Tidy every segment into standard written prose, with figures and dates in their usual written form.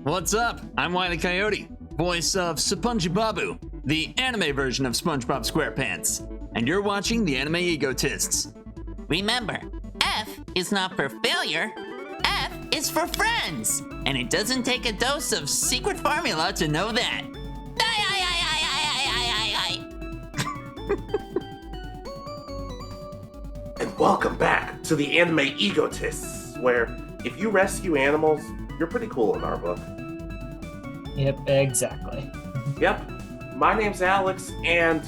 What's up? I'm Wile E. Coyote, voice of SpongeBob, the anime version of SpongeBob SquarePants, and you're watching the Anime Egotists. Remember, F is not for failure, F is for friends, and it doesn't take a dose of secret formula to know that. And welcome back to the Anime Egotists, where if you rescue animals, you're pretty cool in our book. Yep, exactly. Yep. My name's Alex, and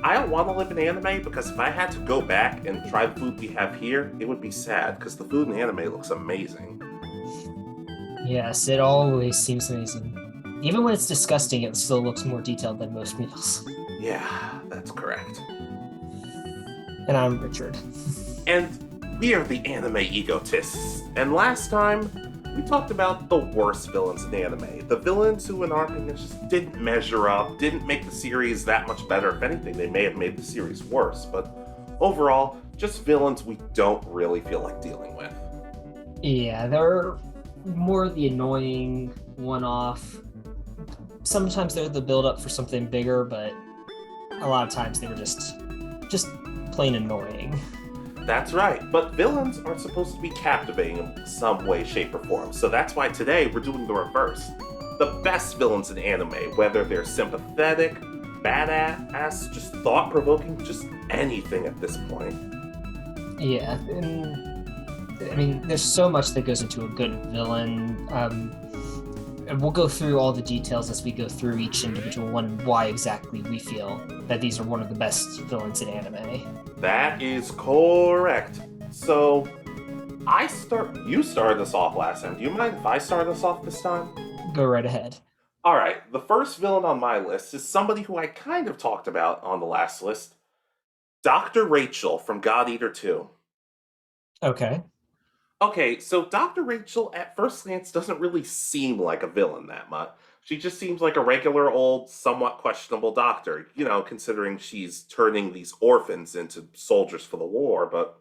I don't want to live in anime because if I had to go back and try the food we have here, it would be sad because the food in anime looks amazing. Yes, it always seems amazing. Even when it's disgusting, it still looks more detailed than most meals. Yeah, that's correct. And I'm Richard. And we are the Anime Egotists. And last time, we talked about the worst villains in anime. The villains who, in our opinion, just didn't measure up, didn't make the series that much better. If anything, they may have made the series worse. But overall, just villains we don't really feel like dealing with. Yeah, they're more the annoying one-off. Sometimes they're the build-up for something bigger, but a lot of times they were just plain annoying. That's right, but villains are supposed to be captivating in some way, shape, or form, so that's why today we're doing the reverse. The best villains in anime, whether they're sympathetic, badass, just thought-provoking, just anything at this point. Yeah, and I mean, there's so much that goes into a good villain. And we'll go through all the details as we go through each individual one, why exactly we feel that these are one of the best villains in anime. That is correct. So, you started us off last time. Do you mind if I start us off this time? Go right ahead. Alright, the first villain on my list is somebody who I kind of talked about on the last list. Dr. Rachel from God Eater 2. Okay. Okay, so Dr. Rachel at first glance doesn't really seem like a villain that much. She just seems like a regular old, somewhat questionable doctor, considering she's turning these orphans into soldiers for the war, but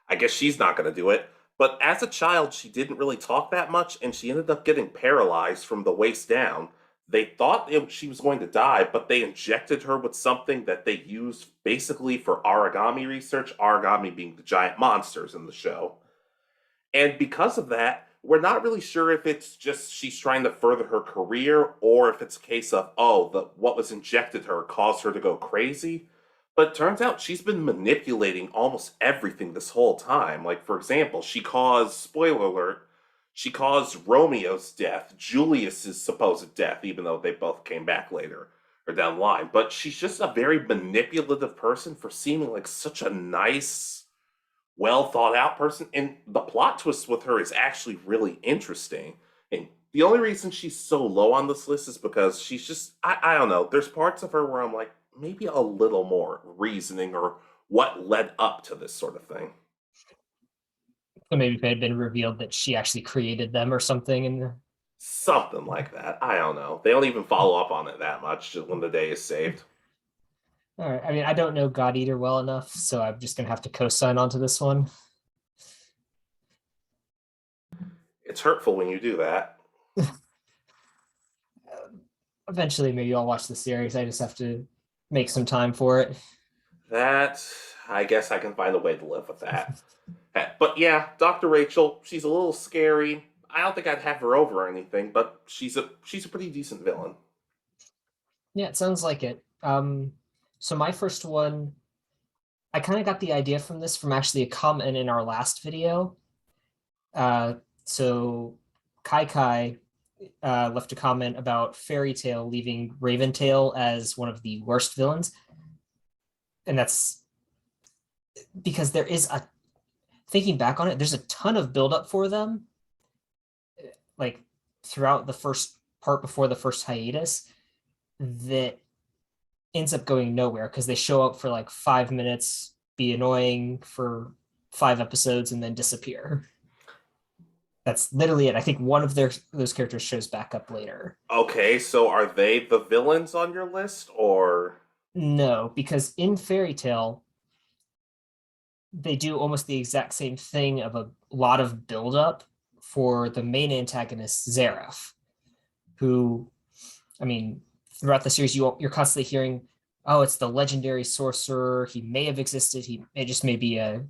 I guess she's not going to do it. But as a child, she didn't really talk that much, and she ended up getting paralyzed from the waist down. They thought she was going to die, but they injected her with something that they used basically for origami research, origami being the giant monsters in the show. And because of that, we're not really sure if it's just she's trying to further her career or if it's a case of, what was injected her caused her to go crazy. But it turns out she's been manipulating almost everything this whole time. Like, for example, spoiler alert, she caused Romeo's death, Julius's supposed death, even though they both came back later or down the line. But she's just a very manipulative person for seeming like such a nice, well thought out person, and the plot twist with her is actually really interesting. And the only reason she's so low on this list is because she's just, I don't know, there's parts of her where I'm like, maybe a little more reasoning or what led up to this sort of thing. So maybe if it had been revealed that she actually created them or something. Something like that. I don't know. They don't even follow up on it that much when the day is saved. All right. I mean, I don't know God Eater well enough, so I'm just going to have to co-sign onto this one. It's hurtful when you do that. Eventually, maybe I'll watch the series. I just have to make some time for it. I guess I can find a way to live with that. But yeah, Dr. Rachel, she's a little scary. I don't think I'd have her over or anything, but she's a pretty decent villain. Yeah, it sounds like it. So my first one, I kind of got the idea from actually a comment in our last video. So Kai left a comment about Fairy Tail leaving Raventail as one of the worst villains. And that's because thinking back on it, there's a ton of buildup for them, like throughout the first part before the first hiatus, that ends up going nowhere because they show up for like 5 minutes, be annoying for 5 episodes, and then disappear. That's literally it. I think one of those characters shows back up later. Okay, so are they the villains on your list, or? No, because in Fairy Tail, they do almost the exact same thing of a lot of buildup for the main antagonist, Zeref, who, I mean, throughout the series, you're constantly hearing, oh, it's the legendary sorcerer. He may have existed. It just may be a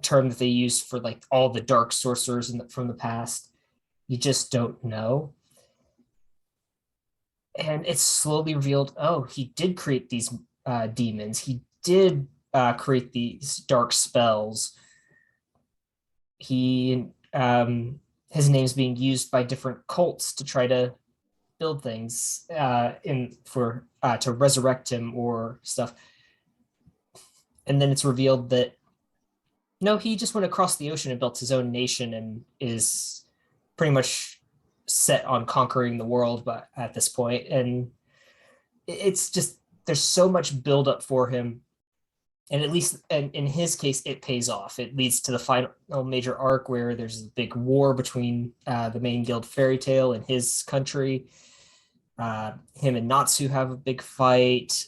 term that they use for like all the dark sorcerers from the past. You just don't know. And it's slowly revealed, oh, he did create these demons. He did create these dark spells. He his name's being used by different cults to try to build things to resurrect him or stuff. And then it's revealed that no, he just went across the ocean and built his own nation and is pretty much set on conquering the world but at this point. And it's just, there's so much buildup for him. And at least in his case, it pays off. It leads to the final major arc where there's a big war between the main guild Fairytale and his country. Him and Natsu have a big fight.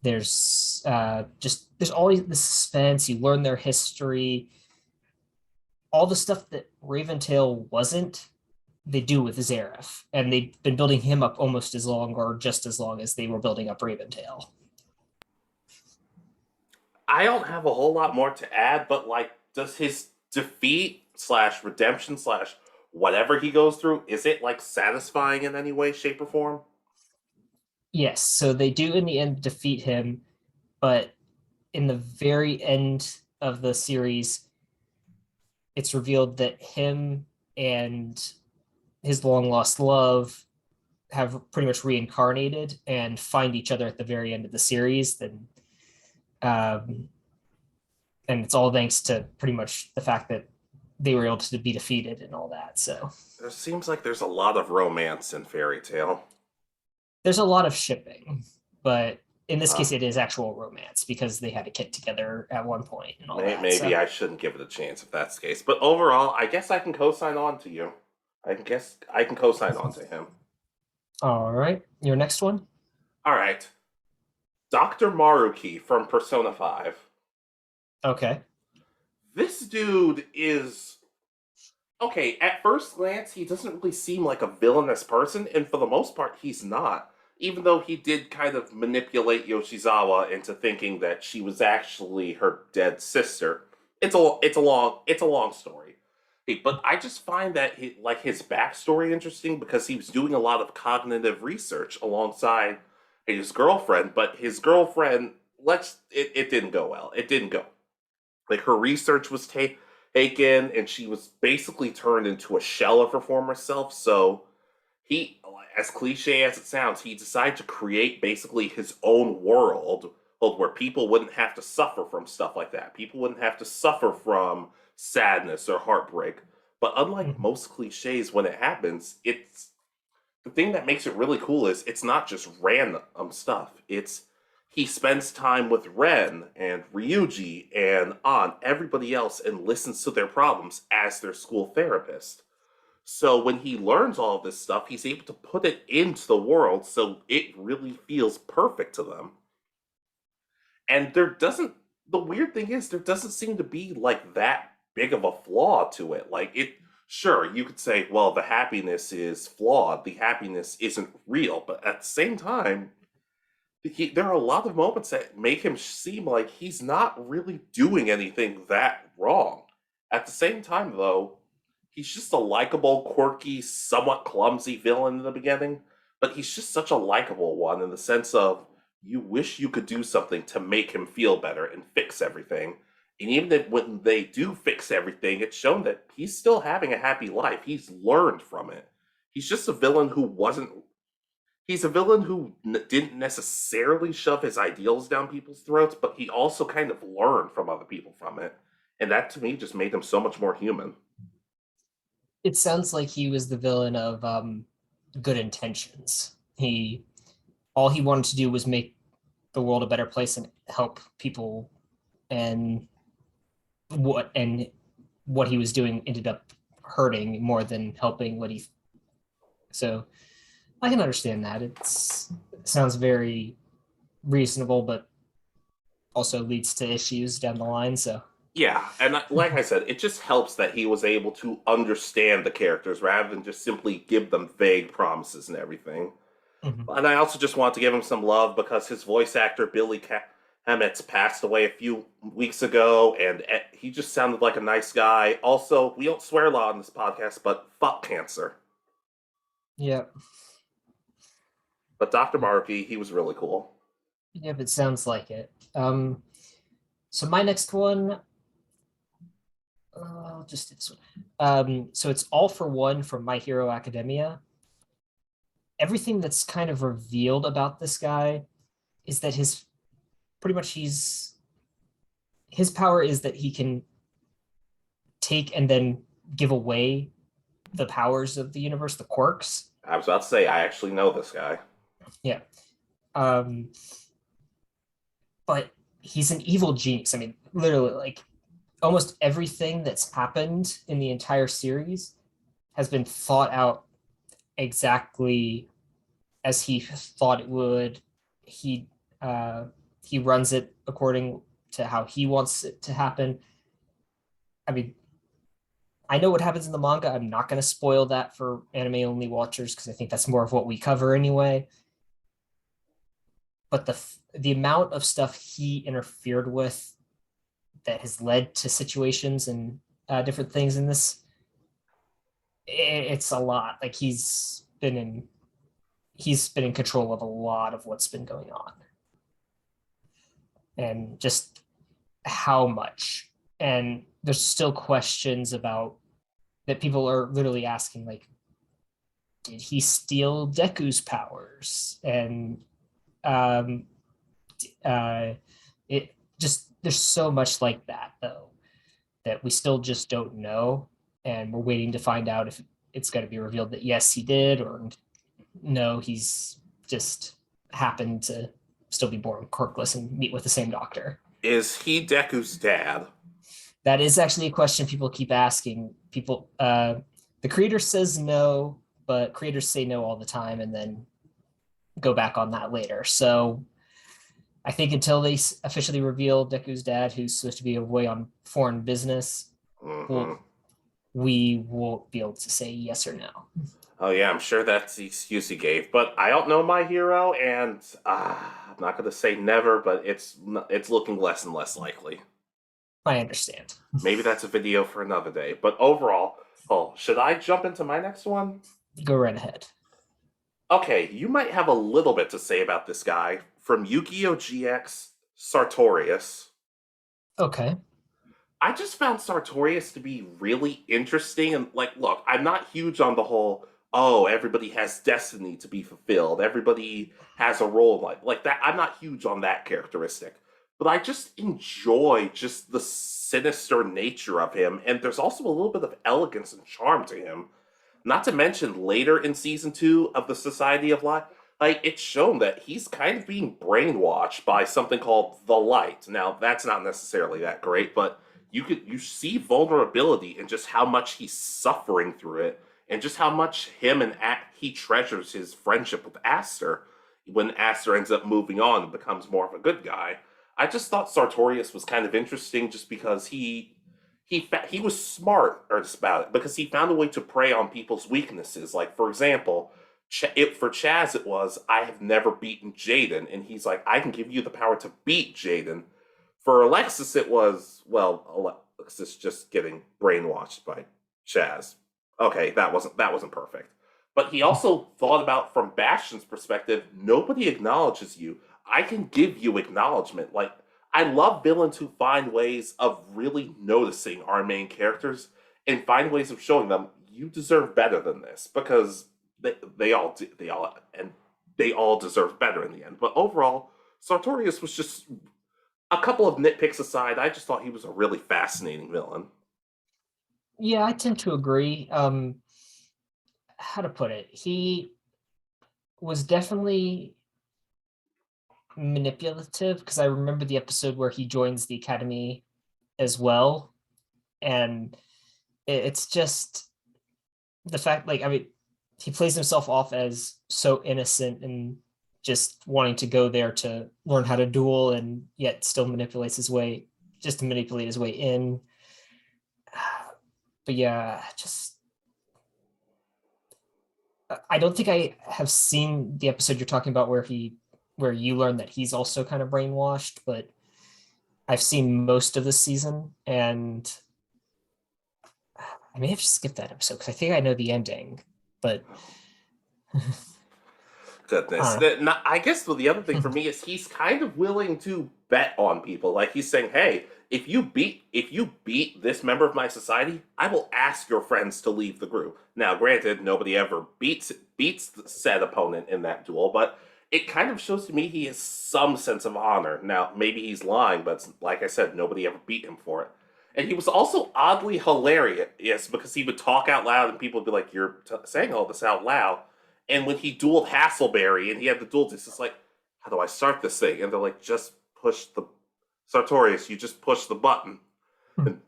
There's always the suspense. You learn their history. All the stuff that Raventail wasn't, they do with Zeref. And they've been building him up almost as long or just as long as they were building up Raventail. I don't have a whole lot more to add, but like, does his defeat / redemption / whatever he goes through, is it like satisfying in any way, shape, or form? Yes, so they do in the end defeat him, but in the very end of the series, it's revealed that him and his long lost love have pretty much reincarnated and find each other at the very end of the series. Then, and it's all thanks to pretty much the fact that they were able to be defeated and all that. So there seems like there's a lot of romance in Fairytale. There's a lot of shipping, but in this case, it is actual romance because they had to get together at one point and all that. Maybe I shouldn't give it a chance if that's the case. But overall, I guess I can co-sign on to you. I guess I can co-sign on to him. All right. Your next one? All right. Dr. Maruki from Persona 5. Okay. This dude is... Okay, at first glance, he doesn't really seem like a villainous person, and for the most part, he's not. Even though he did kind of manipulate Yoshizawa into thinking that she was actually her dead sister. It's a long story. But I just find that his backstory interesting because he was doing a lot of cognitive research alongside his girlfriend, but his girlfriend, it didn't go well. It didn't go. Like, her research was taken, and she was basically turned into a shell of her former self, so he, as cliche as it sounds, he decided to create basically his own world where people wouldn't have to suffer from stuff like that. People wouldn't have to suffer from sadness or heartbreak. But unlike most cliches, when it happens, it's the thing that makes it really cool is it's not just random stuff. It's he spends time with Ren and Ryuji and everybody else and listens to their problems as their school therapist. So when he learns all of this stuff, he's able to put it into the world so it really feels perfect to them. And the weird thing is, there doesn't seem to be like that big of a flaw to it. Like, sure, you could say, well, the happiness is flawed, the happiness isn't real, but at the same time, there are a lot of moments that make him seem like he's not really doing anything that wrong. At the same time, though, he's just a likable, quirky, somewhat clumsy villain in the beginning, but he's just such a likable one in the sense of you wish you could do something to make him feel better and fix everything. And even if when they do fix everything, it's shown that he's still having a happy life. He's learned from it. He's just a villain who didn't necessarily shove his ideals down people's throats, but he also kind of learned from other people from it. And that, to me, just made him so much more human. It sounds like he was the villain of good intentions. All he wanted to do was make the world a better place and help people, and what he was doing ended up hurting more than helping so I can understand that. It sounds very reasonable, but also leads to issues down the line. So Yeah, and like I said, it just helps that he was able to understand the characters rather than just simply give them vague promises and everything. Mhm. And I also just want to give him some love because his voice actor, Billy Hammett's passed away a few weeks ago, and he just sounded like a nice guy. Also, we don't swear a lot on this podcast, but fuck cancer. Yeah. But Dr. Maruki, he was really cool. Yep, it sounds like it. So my next one, I'll just do this one. So it's All for One from My Hero Academia. Everything that's kind of revealed about this guy is that his power is that he can take and then give away the powers of the universe, the quirks. I was about to say, I actually know this guy. Yeah. But he's an evil genius. I mean, literally, like almost everything that's happened in the entire series has been thought out exactly as he thought it would. He runs it according to how he wants it to happen. I mean, I know what happens in the manga. I'm not going to spoil that for anime only watchers because I think that's more of what we cover anyway. But the amount of stuff he interfered with that has led to situations and different things in this, it's a lot. Like he's been in control of a lot of what's been going on, and just how much. And there's still questions about that people are literally asking, like, did he steal Deku's powers? And it just, there's so much like that though that we still just don't know, and we're waiting to find out if it's going to be revealed that yes he did, or no, he's just happened to still be born quirkless and meet with the same doctor. Is he Deku's dad? That is actually a question people keep asking. People, the creator says no, but creators say no all the time and then go back on that later. So I think until they officially reveal Deku's dad, who's supposed to be away on foreign business, we won't be able to say yes or no. Oh yeah, I'm sure that's the excuse he gave. But I don't know My Hero, and I'm not going to say never, but it's looking less and less likely. I understand. Maybe that's a video for another day. But overall, should I jump into my next one? Go right ahead. Okay, you might have a little bit to say about this guy from Yu-Gi-Oh! GX, Sartorius. Okay. I just found Sartorius to be really interesting. And, like, look, I'm not huge on the whole, everybody has destiny to be fulfilled. Everybody has a role in life. Like that, I'm not huge on that characteristic. But I just enjoy just the sinister nature of him. And there's also a little bit of elegance and charm to him. Not to mention later in season 2 of the Society of Light, like it's shown that he's kind of being brainwashed by something called the Light. Now, that's not necessarily that great, but you see vulnerability in just how much he's suffering through it, and just how much him and he treasures his friendship with Aster when Aster ends up moving on and becomes more of a good guy. I just thought Sartorius was kind of interesting just because he was smart about it, because he found a way to prey on people's weaknesses. Like, for example, for Chaz it was, I have never beaten Jaden, and he's like, I can give you the power to beat Jaden. For Alexis it was, well, Alexis just getting brainwashed by Chaz. Okay, that wasn't perfect. But he also thought about, from Bastion's perspective, nobody acknowledges you. I can give you acknowledgement. Like, I love villains who find ways of really noticing our main characters and find ways of showing them you deserve better than this, because they all deserve better in the end. But overall, Sartorius was just, a couple of nitpicks aside, I just thought he was a really fascinating villain. Yeah, I tend to agree. How to put it? He was definitely manipulative, because I remember the episode where he joins the academy as well, and it's just the fact, like, I mean, he plays himself off as so innocent and just wanting to go there to learn how to duel, and yet still manipulates his way just to manipulate his way in. But yeah, just I don't think I have seen the episode you're talking about where you learn that he's also kind of brainwashed, but I've seen most of the season, and I may have just skipped that episode because I think I know the ending, but Goodness. I guess the other thing for me is he's kind of willing to bet on people. Like he's saying, hey, if you beat this member of my society, I will ask your friends to leave the group. Now, granted, nobody ever beats said opponent in that duel, but it kind of shows to me he has some sense of honor. Now, maybe he's lying, but like I said, nobody ever beat him for it. And he was also oddly hilarious because he would talk out loud and people would be like, you're saying all this out loud. And when he dueled Hasselberry and he had the duel, it's just like, how do I start this thing? And they're like, just push the Sartorius, you just push the button. And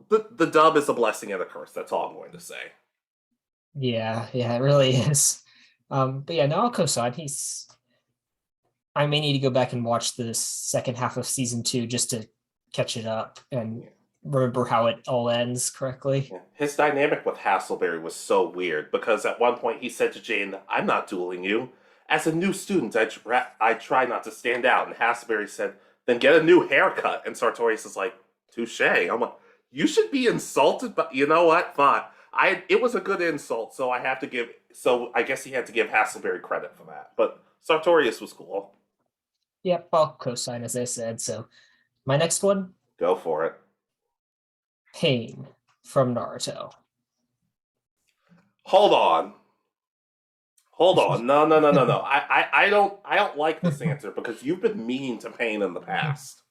the dub is a blessing and a curse. That's all I'm going to say. Yeah, it really is. But yeah, Naoko-san, I may need to go back and watch the second half of season 2 just to catch it up and remember how it all ends correctly. Yeah. His dynamic with Hasselberry was so weird because at one point he said to Jane, I'm not dueling you. As a new student, I try not to stand out. And Hasselberry said, then get a new haircut. And Sartorius is like, touche. I'm like, you should be insulted, but you know what? Fine. It was a good insult, so I guess he had to give Hasselberry credit for that. But Sartorius was cool. Yep, I'll co-sign as I said. So my next one? Go for it. Pain from Naruto. Hold on. No. I don't like this answer because you've been mean to Pain in the past.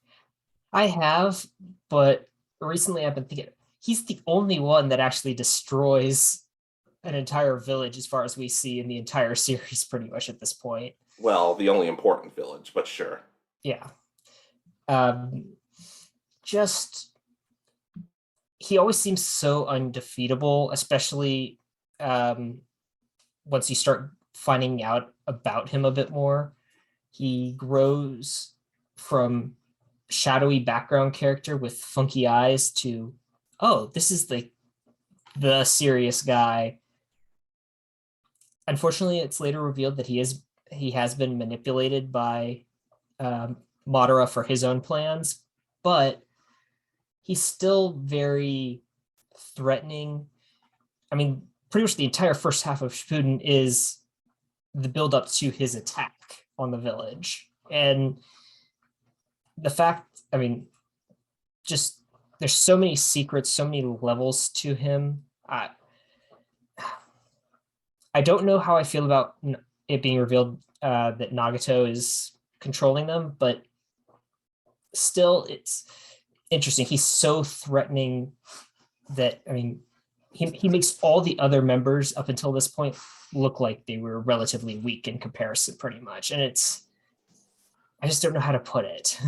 I have, but recently I've been thinking he's the only one that actually destroys an entire village as far as we see in the entire series pretty much at this point. Well, the only important village, but sure. Yeah. He always seems so undefeatable, especially once you start finding out about him a bit more. He grows from shadowy background character with funky eyes to, oh, this is the serious guy. Unfortunately, it's later revealed that he has been manipulated by Madara for his own plans, but he's still very threatening. I mean, pretty much the entire first half of Shippuden is the build-up to his attack on the village. And the fact, I mean, just there's so many secrets, so many levels to him. I don't know how I feel about it being revealed that Nagato is controlling them, but still, it's interesting. He's so threatening that, I mean, he makes all the other members up until this point look like they were relatively weak in comparison, pretty much. And I just don't know how to put it.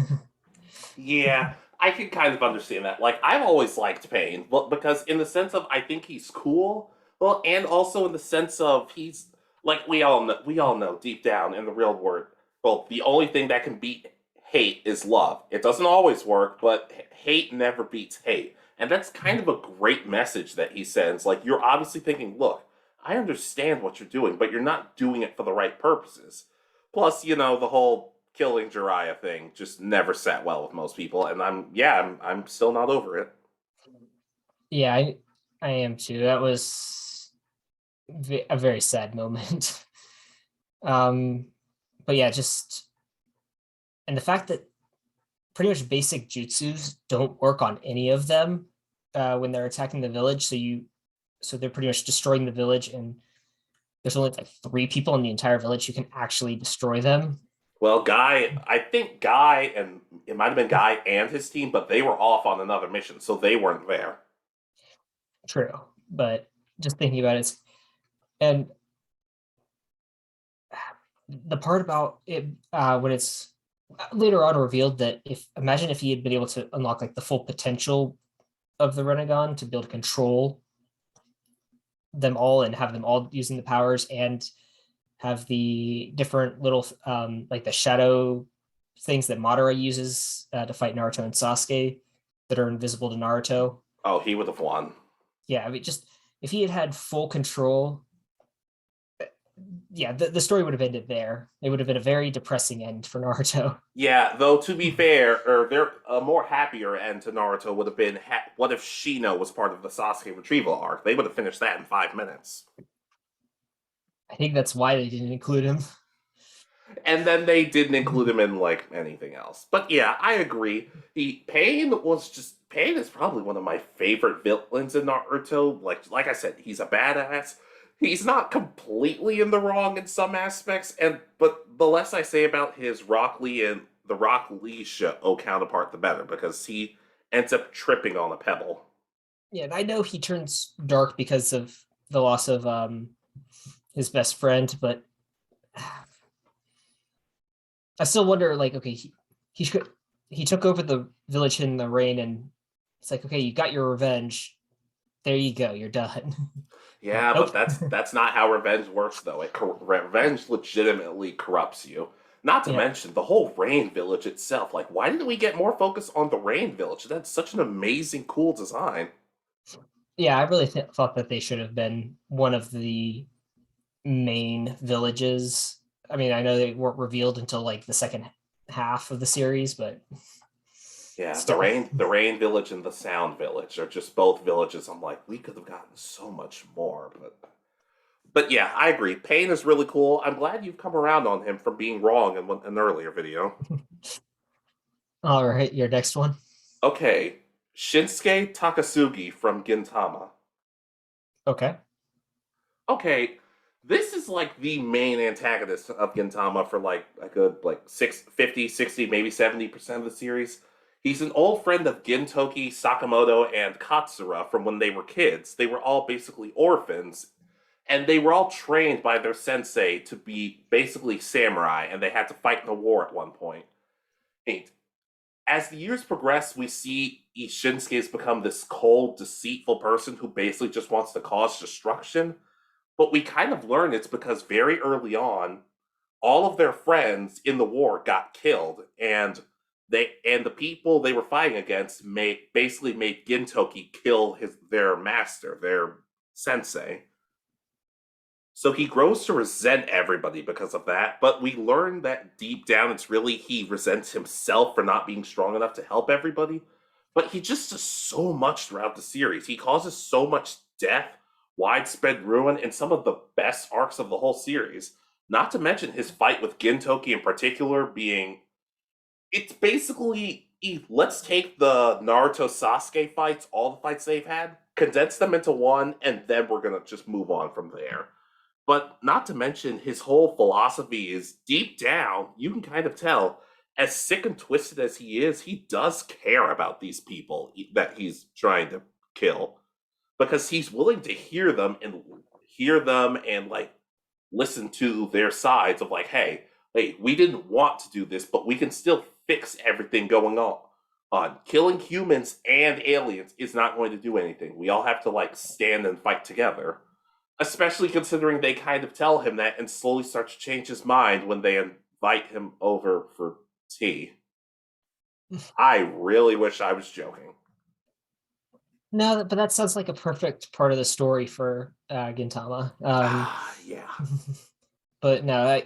Yeah, I can kind of understand that. Like, I've always liked Pain, but because in the sense of I think he's cool, well, and also in the sense of he's like we all know deep down in the real world. Well, the only thing that can beat hate is love. It doesn't always work, but hate never beats hate. And that's kind of a great message that he sends. Like, you're obviously thinking, look, I understand what you're doing, but you're not doing it for the right purposes. Plus, the whole killing Jiraiya thing just never sat well with most people, and I'm still not over it. Yeah, I am too. That was a very sad moment. But yeah, and the fact that pretty much basic jutsus don't work on any of them when they're attacking the village. So they're pretty much destroying the village, and there's only like 3 people in the entire village who can actually destroy them. Well, I think Guy, and it might have been Guy and his team, but they were off on another mission, so they weren't there. True, but just thinking about it, and the part about it when it's later on revealed that imagine if he had been able to unlock like the full potential of the Renegon to be able to control them all and have them all using the powers and have the different little like the shadow things that Madara uses to fight Naruto and Sasuke. that are invisible to Naruto. Oh, he would have won. Yeah, I mean, just if he had had full control, yeah, the story would have ended there. It would have been a very depressing end for Naruto. Yeah, though to be fair, or there a more happier end to Naruto would have been what if Shino was part of the Sasuke retrieval arc? They would have finished that in 5 minutes. I think that's why they didn't include him. And then they didn't include him in like anything else. But yeah, I agree. Pain is probably one of my favorite villains in Naruto. Like I said, he's a badass. He's not completely in the wrong in some aspects, but the less I say about his Rock Lee and the Rock Lee show counterpart, the better, because he ends up tripping on a pebble. Yeah, and I know he turns dark because of the loss of his best friend, but I still wonder, like, okay, he took over the village in the rain, and it's like, okay, you got your revenge. There you go, you're done. Yeah, Nope. but that's not how revenge works, though. Revenge legitimately corrupts you. Not to mention the whole Rain Village itself. Like, why didn't we get more focus on the Rain Village? That's such an amazing, cool design. Yeah, I really thought that they should have been one of the main villages. I mean, I know they weren't revealed until like the second half of the series, but yeah, still. the Rain Village and the Sound Village are just both villages. I'm like, we could have gotten so much more, but yeah, I agree. Pain is really cool. I'm glad you've come around on him from being wrong in an earlier video. All right, your next one. Okay, Shinsuke Takasugi from Gentama. Okay. Okay, this is like the main antagonist of Gintama for like a good 50, 60, maybe 70% of the series. He's an old friend of Gintoki, Sakamoto, and Katsura from when they were kids. They were all basically orphans, and they were all trained by their sensei to be basically samurai, and they had to fight in a war at one point. And as the years progress, we see Shinsuke has become this cold, deceitful person who basically just wants to cause destruction. But we kind of learn it's because very early on, all of their friends in the war got killed, and the people they were fighting against basically made Gintoki kill their master, their sensei. So he grows to resent everybody because of that, but we learn that deep down it's really he resents himself for not being strong enough to help everybody. But he just does so much throughout the series. He causes so much death, widespread ruin, and some of the best arcs of the whole series. Not to mention his fight with Gintoki in particular being... It's basically, let's take the Naruto Sasuke fights, all the fights they've had, condense them into one, and then we're going to just move on from there. But not to mention his whole philosophy is deep down, you can kind of tell, as sick and twisted as he is, he does care about these people that he's trying to kill. Because he's willing to hear them and like listen to their sides of like, hey, we didn't want to do this, but we can still fix everything going on. Killing humans and aliens is not going to do anything. We all have to like stand and fight together. Especially considering they kind of tell him that and slowly start to change his mind when they invite him over for tea. I really wish I was joking. No, but that sounds like a perfect part of the story for Gintama. Yeah. But no,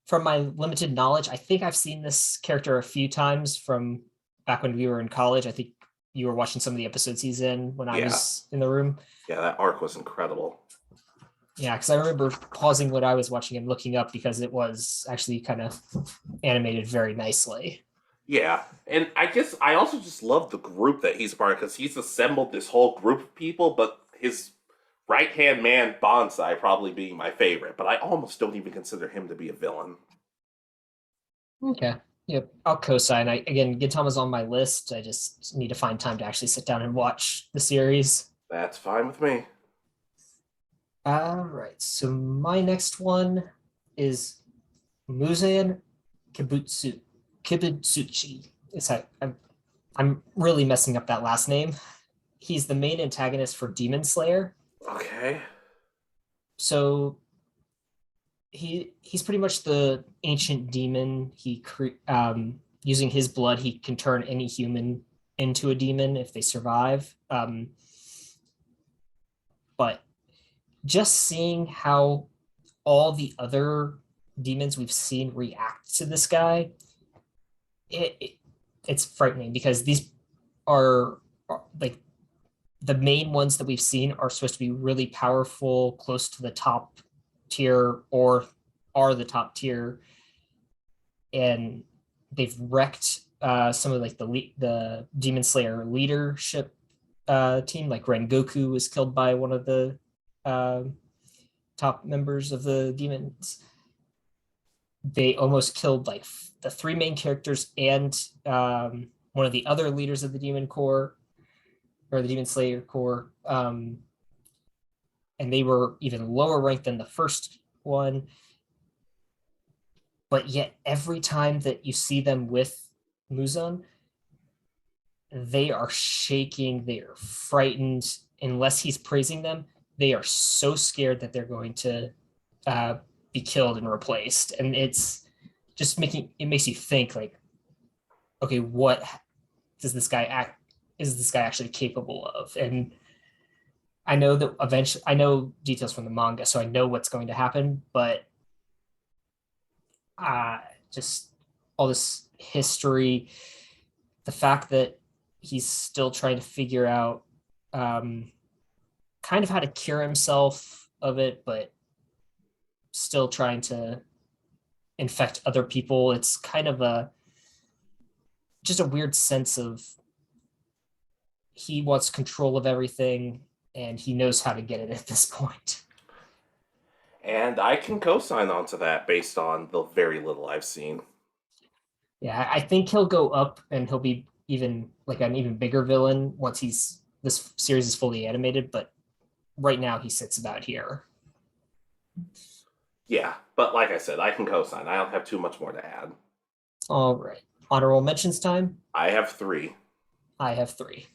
from my limited knowledge, I think I've seen this character a few times from back when we were in college. I think you were watching some of the episodes he's in when I was in the room. Yeah, that arc was incredible. Yeah, because I remember pausing what I was watching and looking up because it was actually kind of animated very nicely. Yeah, and I guess I also just love the group that he's a part of because he's assembled this whole group of people, but his right-hand man, Bonsai, probably being my favorite, but I almost don't even consider him to be a villain. Okay. Yep, I'll co-sign. Again, Gintama's on my list. I just need to find time to actually sit down and watch the series. That's fine with me. All right, so my next one is Muzan Kibutsuchi. I'm really messing up that last name. He's the main antagonist for Demon Slayer. Okay. So he's pretty much the ancient demon. Using his blood, he can turn any human into a demon if they survive. But just seeing how all the other demons we've seen react to this guy, it's frightening, because these are like the main ones that we've seen are supposed to be really powerful, close to the top tier, or are the top tier, and they've wrecked some of like the Demon Slayer leadership team. Like Rengoku was killed by one of the top members of the demons. They almost killed like the three main characters and one of the other leaders of the Demon Corps, or the Demon Slayer Corps. And they were even lower ranked than the first one. But yet every time that you see them with Muzan, they are shaking, they are frightened. Unless he's praising them, they are so scared that they're going to be killed and replaced. And it's just makes you think like, okay, what does this guy is this guy actually capable of? And I know that eventually, I know details from the manga, so I know what's going to happen, but just all this history, the fact that he's still trying to figure out kind of how to cure himself of it, but still trying to infect other people. It's kind of just a weird sense of he wants control of everything and he knows how to get it at this point. And I can co-sign onto that based on the very little I've seen. Yeah, I think he'll go up and he'll be even like an even bigger villain once this series is fully animated, but right now he sits about here. Yeah, but like I said, I can co-sign. I don't have too much more to add. All right. Honorable mentions time? I have 3. I have 3.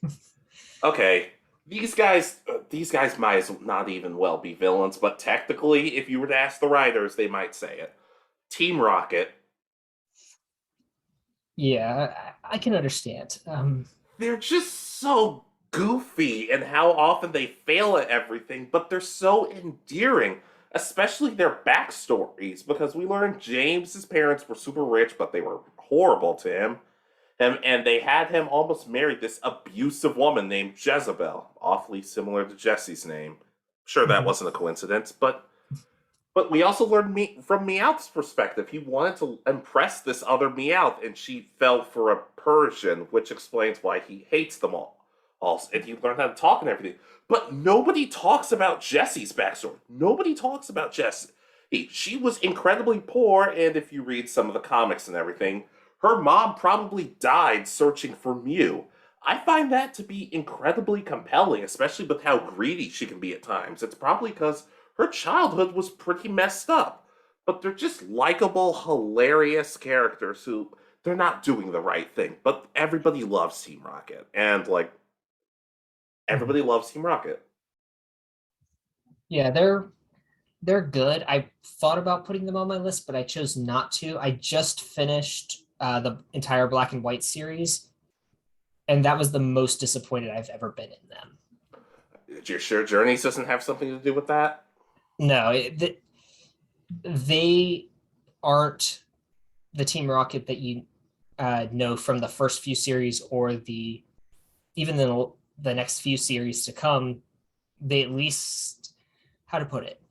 Okay, these guys might as not even well be villains, but technically, if you were to ask the writers, they might say it. Team Rocket. Yeah, I can understand. They're just so goofy and how often they fail at everything, but they're so endearing, especially their backstories, because we learned James's parents were super rich, but they were horrible to him. And they had him almost marry this abusive woman named Jezebel, awfully similar to Jesse's name. Sure, that wasn't a coincidence, but we also learned from Meowth's perspective. He wanted to impress this other Meowth, and she fell for a Persian, which explains why he hates them all. Also, and he learned how to talk and everything. But nobody talks about Jesse's backstory. Nobody talks about Jessie. She was incredibly poor, and if you read some of the comics and everything, her mom probably died searching for Mew. I find that to be incredibly compelling, especially with how greedy she can be at times. It's probably because her childhood was pretty messed up. But they're just likable, hilarious characters who, they're not doing the right thing. But everybody loves Team Rocket. And, like, everybody loves Team Rocket. Yeah, they're good. I thought about putting them on my list, but I chose not to. I just finished the entire Black and White series, and that was the most disappointed I've ever been in them. You're sure Journeys doesn't have something to do with that? No, they aren't the Team Rocket that you know from the first few series, or even the next few series to come. They at least, how to put it,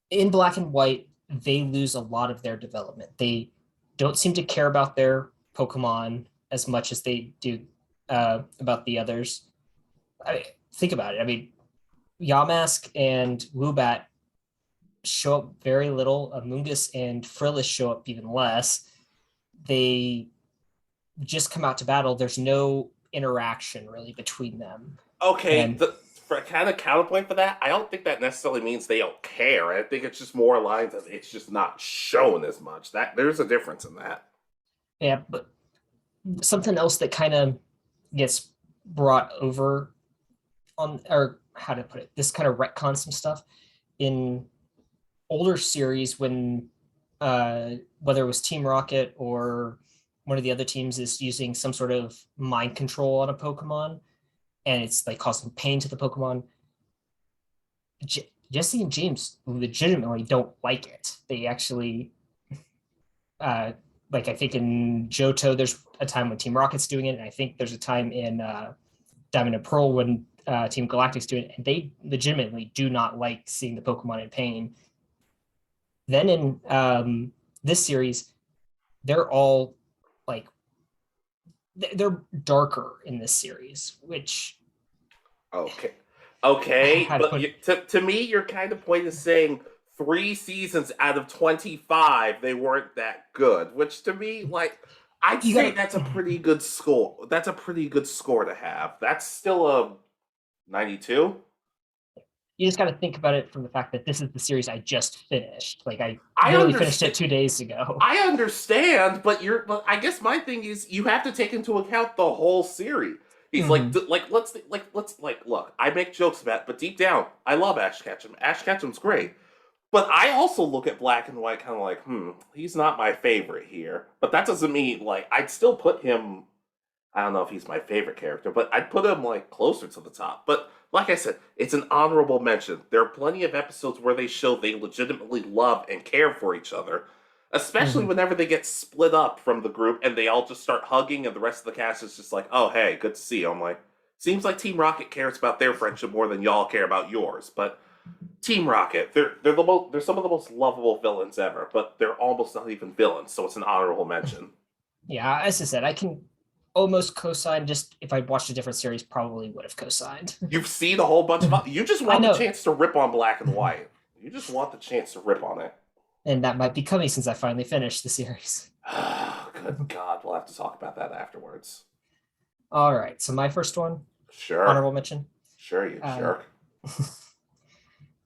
in Black and White, they lose a lot of their development. They don't seem to care about their Pokemon as much as they do about the others. Think about it. I mean, Yamask and Woobat show up very little. Amoonguss and Frillis show up even less. They just come out to battle. There's no interaction really between them. Okay, for a kind of counterpoint for that, I don't think that necessarily means they don't care. I think it's just more lines that it's just not shown as much. That there's a difference in that. Yeah, but something else that kind of gets brought over on, or how to put it, this kind of retcons some stuff in older series when whether it was Team Rocket or one of the other teams is using some sort of mind control on a Pokemon, and it's like causing pain to the Pokemon. Jesse and James legitimately don't like it. They actually, like I think in Johto, there's a time when Team Rocket's doing it, and I think there's a time in Diamond and Pearl when Team Galactic's doing it, and they legitimately do not like seeing the Pokemon in pain. Then in this series, they're all like, they're darker in this series, which Okay, How to but put- to me, your kind of point is saying 3 seasons out of 25 they weren't that good, which to me, like, I'd You say gotta- that's a pretty good score. That's a pretty good score to have. That's still a 92. you just got to think about it from the fact that this is the series I just finished. Like I I literally finished understand- it 2 days ago. I understand, but I guess my thing is you have to take into account the whole series. He's look, I make jokes about it, but deep down, I love Ash Ketchum. Ash Ketchum's great. But I also look at Black and White kind of like, he's not my favorite here. But that doesn't mean, like, I'd still put him, I don't know if he's my favorite character, but I'd put him, like, closer to the top. But like I said, it's an honorable mention. There are plenty of episodes where they show they legitimately love and care for each other. Especially whenever they get split up from the group and they all just start hugging and the rest of the cast is just like, oh, hey, good to see you. I'm like, seems like Team Rocket cares about their friendship more than y'all care about yours. But Team Rocket, they're some of the most lovable villains ever, but they're almost not even villains, so it's an honorable mention. Yeah, as I said, I can almost co-sign. Just if I'd watched a different series, probably would have co-signed. You've seen a whole bunch of... You just want the know. chance to rip on Black and White. You just want the chance to rip on it. And that might be coming since I finally finished the series. Good God, we'll have to talk about that afterwards. All right, so my first one, Sure. honorable mention. Sure, you jerk.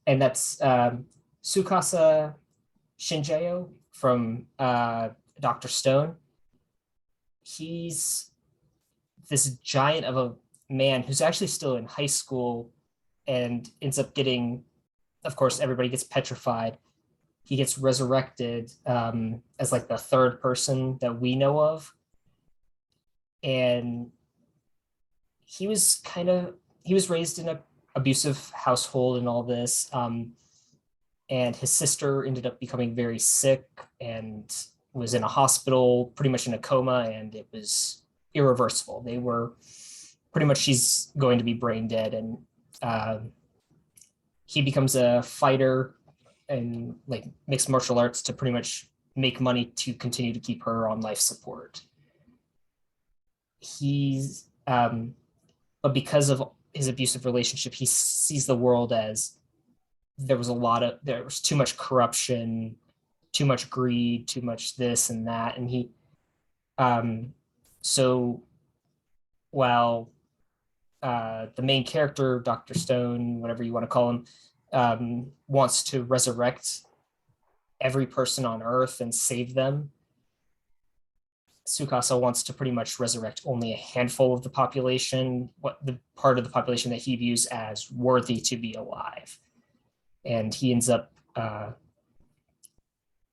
And that's Tsukasa Shinjeo from Dr. Stone. He's this giant of a man who's actually still in high school and ends up getting, of course, everybody gets petrified. He gets resurrected as like the third person that we know of. And he was raised in an abusive household and all this. And his sister ended up becoming very sick and was in a hospital, pretty much in a coma, and it was irreversible. They were pretty much, she's going to be brain dead. And he becomes a fighter and like mixed martial arts to pretty much make money to continue to keep her on life support. But because of his abusive relationship, he sees the world as there was too much corruption, too much greed, too much this and that. And he, so while the main character, Dr. Stone, whatever you want to call him, wants to resurrect every person on Earth and save them, Tsukasa wants to pretty much resurrect only a handful of the population, what the part of the population that he views as worthy to be alive. And he ends up,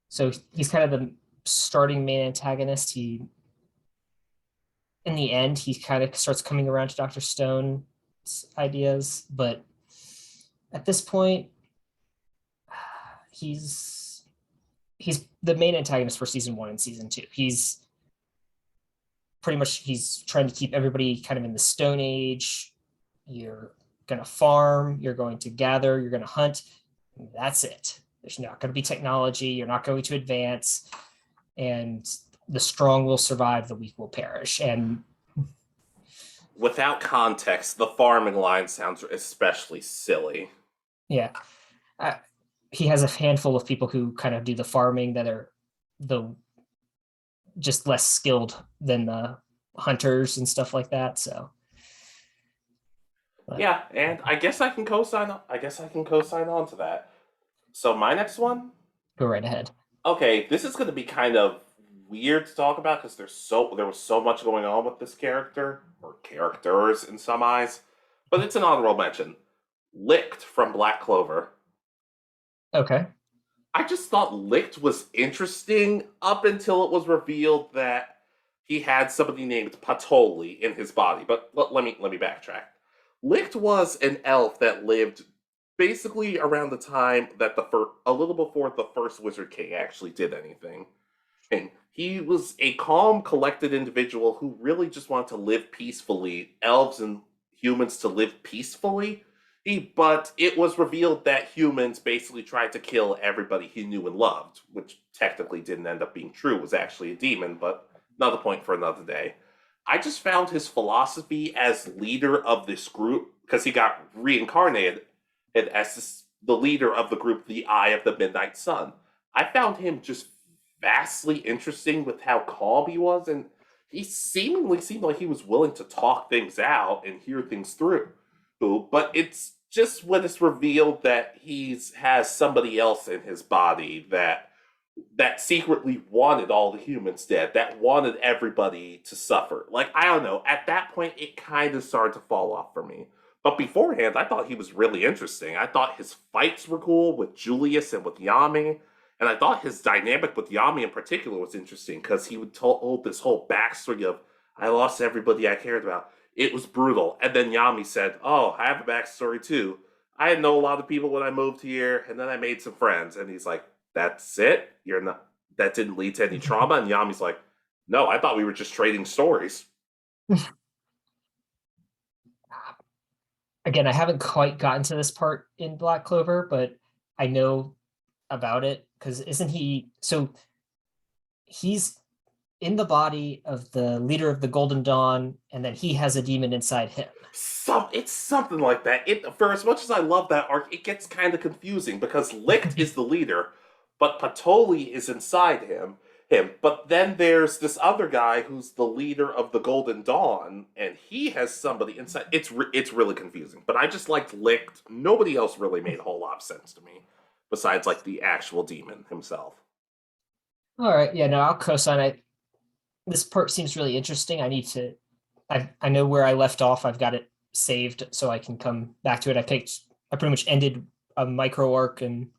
so he's kind of the starting main antagonist. In the end, he kind of starts coming around to Dr. Stone's ideas, but at this point, he's the main antagonist for season 1 and season 2. He's trying to keep everybody kind of in the Stone Age. You're going to farm, you're going to gather, you're going to hunt. That's it. There's not going to be technology. You're not going to advance. And the strong will survive, the weak will perish. And without context, the farming line sounds especially silly. Yeah. He has a handful of people who kind of do the farming that are just less skilled than the hunters and stuff like that. So yeah, and I guess I can co-sign on to that. So my next one? Go right ahead. Okay, this is going to be kind of weird to talk about because there was so much going on with this character, or characters in some eyes, but it's an honorable mention. Licht from Black Clover. Okay. I just thought Licht was interesting up until it was revealed that he had somebody named Patoli in his body. But let me backtrack. Licht was an elf that lived basically around the time that a little before the first Wizard King actually did anything. And he was a calm, collected individual who really just wanted to live peacefully, elves and humans to live peacefully. But it was revealed that humans basically tried to kill everybody he knew and loved, which technically didn't end up being true, was actually a demon, but another point for another day. I just found his philosophy as leader of this group, because he got reincarnated as the leader of the group, the Eye of the Midnight Sun. I found him just vastly interesting with how calm he was, and he seemingly seemed like he was willing to talk things out and hear things through. But it's just when it's revealed that he has somebody else in his body that secretly wanted all the humans dead, that wanted everybody to suffer. Like, I don't know, at that point it kind of started to fall off for me. But beforehand, I thought he was really interesting. I thought his fights were cool with Julius and with Yami. And I thought his dynamic with Yami in particular was interesting because he would hold this whole backstory of, I lost everybody I cared about. It was brutal. And then Yami said, oh, I have a backstory too. I didn't know a lot of people when I moved here, and then I made some friends. And he's like, that's it? That didn't lead to any trauma? And Yami's like, no, I thought we were just trading stories. Again, I haven't quite gotten to this part in Black Clover, but I know about it because isn't he? So he's in the body of the leader of the Golden Dawn, and then he has a demon inside him. It's something like that. For as much as I love that arc, it gets kind of confusing because Licht is the leader, but Patoli is inside him. But then there's this other guy who's the leader of the Golden Dawn, and he has somebody inside. It's really confusing. But I just liked Licht. Nobody else really made a whole lot of sense to me, besides like the actual demon himself. All right, yeah, no, I'll co-sign it. This part seems really interesting. I know where I left off. I've got it saved so I can come back to it. I pretty much ended a micro arc, and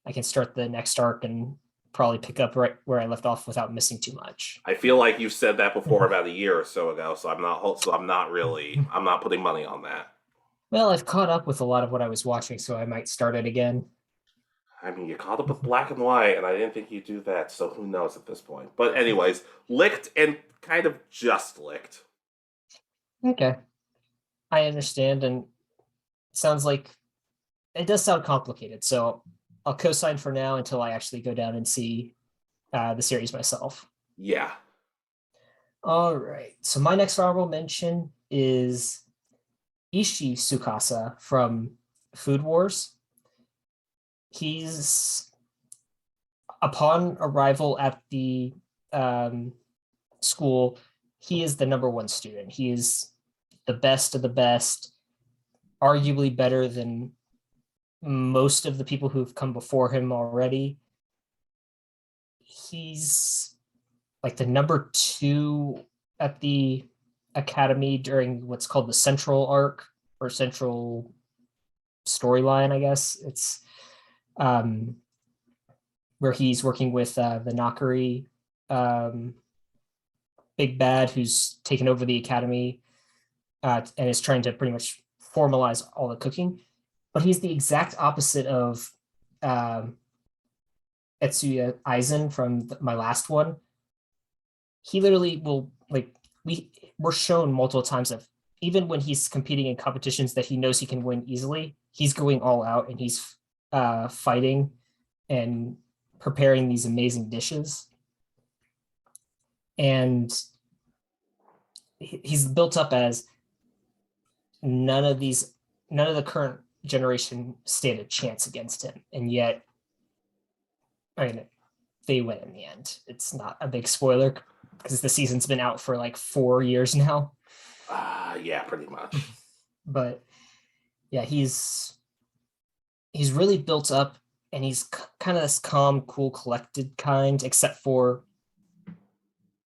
I can start the next arc and probably pick up right where I left off without missing too much. I feel like you've said that before about a year or so ago, so I'm not putting money on that. Well, I've caught up with a lot of what I was watching, so I might start it again. I mean, you caught up with Black and White, and I didn't think you'd do that, so who knows at this point. But anyways, Licht and kind of just Licht. Okay. I understand, and it sounds like it does sound complicated, so I'll co-sign for now until I actually go down and see the series myself. Yeah. All right. So my next honorable mention is Ishii Tsukasa from Food Wars. He's, upon arrival at the school, he is the number one student. He is the best of the best, arguably better than most of the people who've come before him already. He's like the number 2 at the academy during what's called the central arc or central storyline, I guess. It's where he's working with the Nakari big bad who's taken over the academy and is trying to pretty much formalize all the cooking. But he's the exact opposite of Etsuya Aizen from my last one. He literally will, like, we're shown multiple times of even when he's competing in competitions that he knows he can win easily, he's going all out and he's fighting and preparing these amazing dishes. And he's built up as none of the current generation stand a chance against him, and yet, I mean, they win in the end. It's not a big spoiler because the season's been out for like 4 years now. Yeah, pretty much. But yeah, he's really built up, and he's kind of this calm, cool, collected kind, except for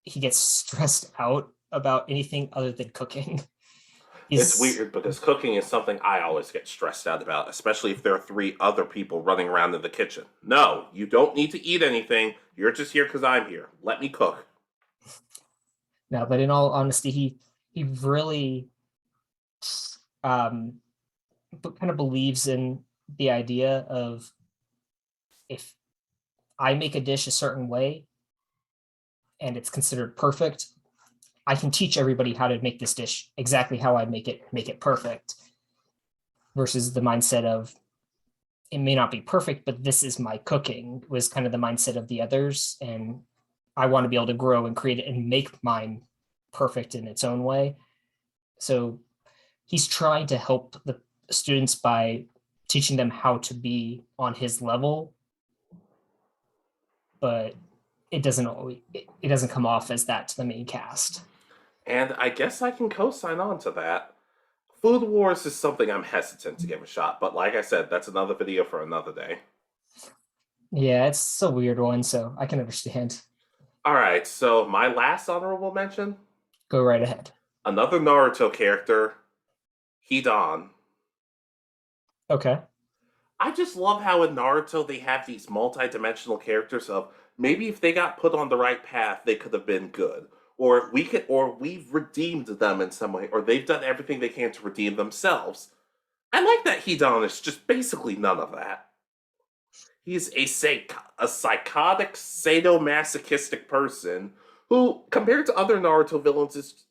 he gets stressed out about anything other than cooking. It's weird because cooking is something I always get stressed out about, especially if there are 3 other people running around in the kitchen. No, you don't need to eat anything. You're just here because I'm here. Let me cook. No, but in all honesty, he really um kind of believes in the idea of, if I make a dish a certain way and it's considered perfect, I can teach everybody how to make this dish exactly how I make it perfect. Versus the mindset of, it may not be perfect, but this is my cooking, was kind of the mindset of the others. And I want to be able to grow and create it and make mine perfect in its own way. So he's trying to help the students by teaching them how to be on his level, but it doesn't always, it doesn't come off as that to the main cast. And I guess I can co-sign on to that. Food Wars is something I'm hesitant to give a shot, but like I said, that's another video for another day. Yeah, it's a weird one, so I can understand. Alright, so my last honorable mention, Go right ahead. another Naruto character, Hidan. Okay. I just love how in Naruto they have these multi-dimensional characters of, maybe if they got put on the right path, they could have been good. Or we've redeemed them in some way, or they've done everything they can to redeem themselves. I like that Hidan is just basically none of that. He's a psychotic, sadomasochistic person who, compared to other Naruto villains, is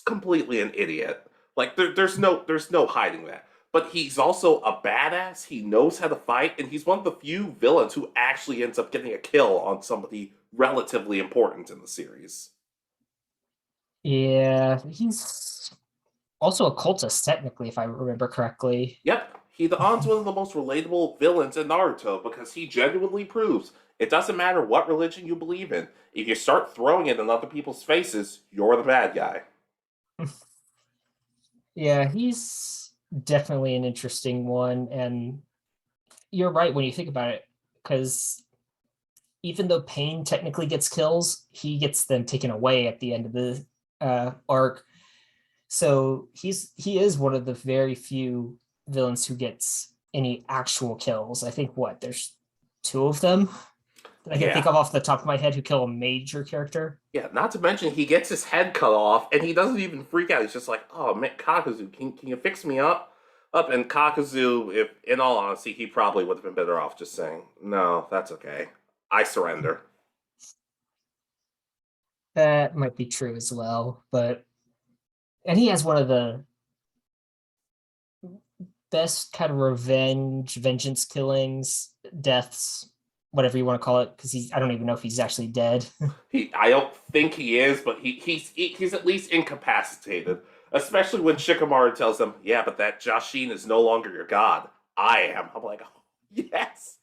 completely an idiot. Like there's no hiding that. But he's also a badass. He knows how to fight, and he's one of the few villains who actually ends up getting a kill on somebody relatively important in the series. Yeah, he's also a cultist, technically, if I remember correctly. Yep, Hidan's one of the most relatable villains in Naruto because he genuinely proves it doesn't matter what religion you believe in. If you start throwing it in other people's faces, you're the bad guy. Yeah, he's definitely an interesting one, and you're right when you think about it, because even though Pain technically gets kills, he gets them taken away at the end of the arc. So he is one of the very few villains who gets any actual kills. I think there's two of them that I can think of off the top of my head who kill a major character. Yeah, not to mention he gets his head cut off and he doesn't even freak out. He's just like, "Oh man, Kakuzu, can you fix me up?" And Kakuzu, if in all honesty, he probably would have been better off just saying, "No, that's okay. I surrender." That might be true as well, and he has one of the best kind of vengeance killings, deaths, whatever you want to call it, because I don't even know if he's actually dead. I don't think he is, but he's at least incapacitated. Especially when Shikamaru tells him, "Yeah, but that Jashin is no longer your god. I am." I'm like, oh, yes,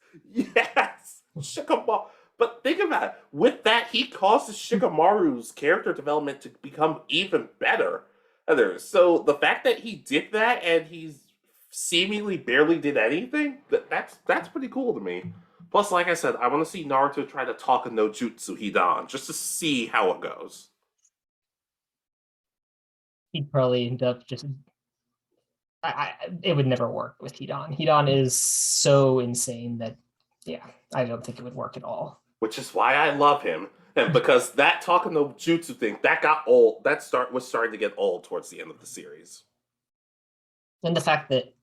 Shikamaru. But think about it. With that, he causes Shikamaru's character development to become even better. So the fact that he did that and he's seemingly barely did anything, that's pretty cool to me. Plus, like I said, I want to see Naruto try to talk a no jutsu Hidan just to see how it goes. He'd probably end up just. It would never work with Hidan. Hidan is so insane that, yeah, I don't think it would work at all. Which is why I love him, and because that talking no jutsu thing that got old. Was starting to get old towards the end of the series. And the fact that,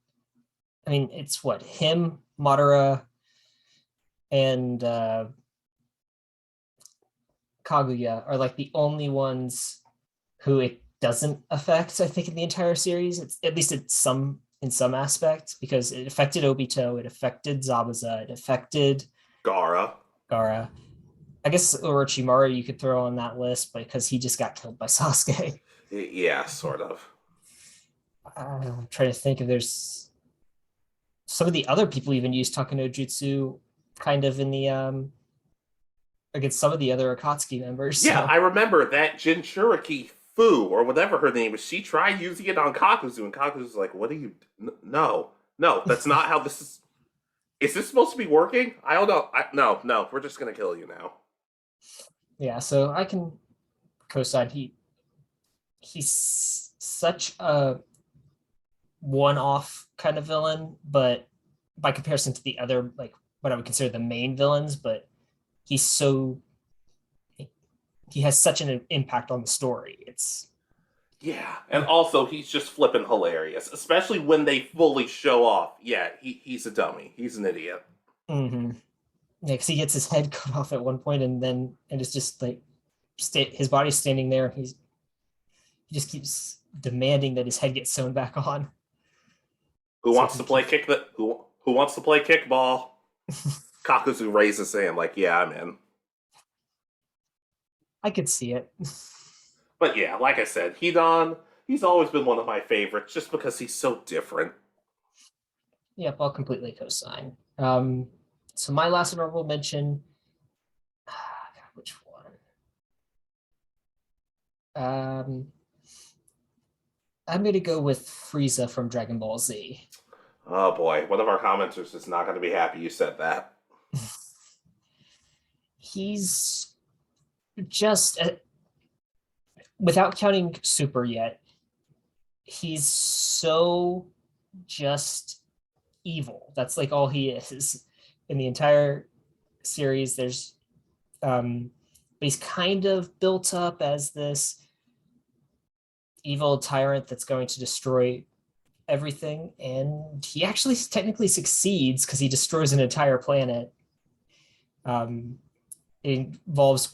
I mean, it's him, Madara, and Kaguya are like the only ones who it doesn't affect, I think, in the entire series. It's at least in some aspect, because it affected Obito, it affected Zabuza, it affected Gaara. I guess Orochimaru you could throw on that list because he just got killed by Sasuke. Yeah, sort of. I'm trying to think if there's some of the other people even use Takano Jutsu kind of in the against some of the other Akatsuki members. Yeah, so. I remember that Jinchuriki Fu, or whatever her name is, she tried using it on Kakuzu, and Kakuzu's like, "What are you... No, that's not how this is... Is this supposed to be working? I don't know. No, we're just gonna kill you now." Yeah, so I can co-sign. He's such a one-off kind of villain, but by comparison to the other, like what I would consider the main villains, but he's he has such an impact on the story. It's Yeah, and also he's just flipping hilarious, especially when they fully show off. Yeah, he's a dummy. He's an idiot. yeah, because he gets his head cut off at one point, and it's just like his body's standing there, and he just keeps demanding that his head get sewn back on. Who wants to play who wants to play kickball? Kakuzu raises his hand like, yeah, I'm in. I could see it. But yeah, like I said, he's always been one of my favorites just because he's so different. Yep, I'll completely co-sign. So my last honorable mention, which one? I'm going to go with Frieza from Dragon Ball Z. Oh boy, one of our commenters is not going to be happy you said that. He's just, without counting Super yet, he's so just evil. That's like all he is in the entire series. But he's kind of built up as this evil tyrant that's going to destroy everything, and he actually technically succeeds because he destroys an entire planet. It involves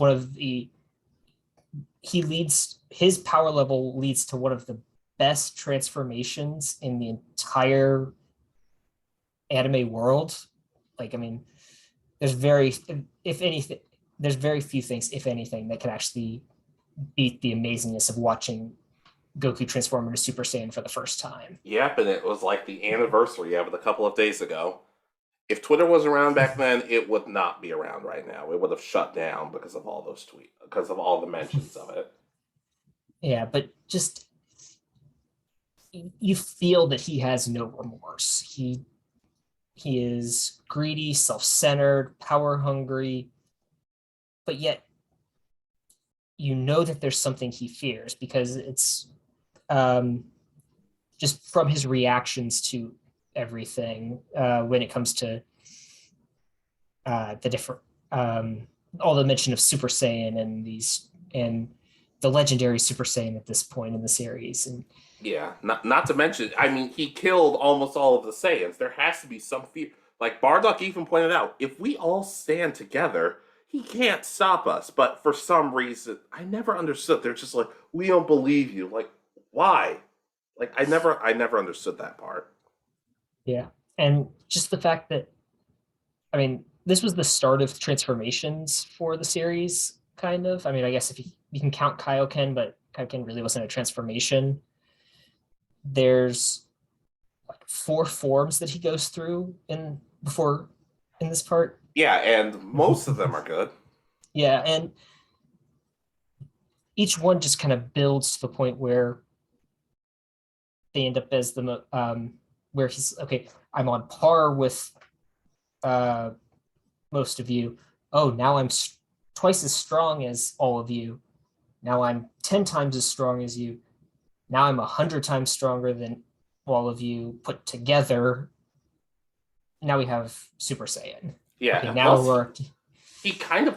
his power level leads to one of the best transformations in the entire anime world. Like, I mean, there's very few things, if anything, that can actually beat the amazingness of watching Goku transform into Super Saiyan for the first time. Yep, and it was like the anniversary of it a couple of days ago. If Twitter was around back then, it would not be around right now. It would have shut down because of all those tweets, because of all the mentions of it. Yeah, but just you feel that he has no remorse. He is greedy, self-centered, power hungry, but yet you know that there's something he fears because it's just from his reactions to everything when it comes to the different all the mention of Super Saiyan and the legendary Super Saiyan at this point in the series. And yeah, not to mention, I mean, he killed almost all of the Saiyans. There has to be some fear. Like Bardock even pointed out, if we all stand together, he can't stop us. But for some reason, I never understood. They're just like, we don't believe you. Like, why? Like, I never understood that part. yeah, and just the fact that, I mean, this was the start of transformations for the series, kind of. I mean, I guess if you can count Kaioken, but Kaioken really wasn't a transformation. There's like 4 forms that he goes through in this part. Yeah, and most of them are good. Yeah, and each one just kind of builds to the point where they end up as the where he's okay. I'm on par with most of you. Oh, now I'm twice as strong as all of you. Now I'm 10 times as strong as you. Now I'm 100 times stronger than all of you put together. Now we have Super Saiyan. Yeah, okay, now he kind of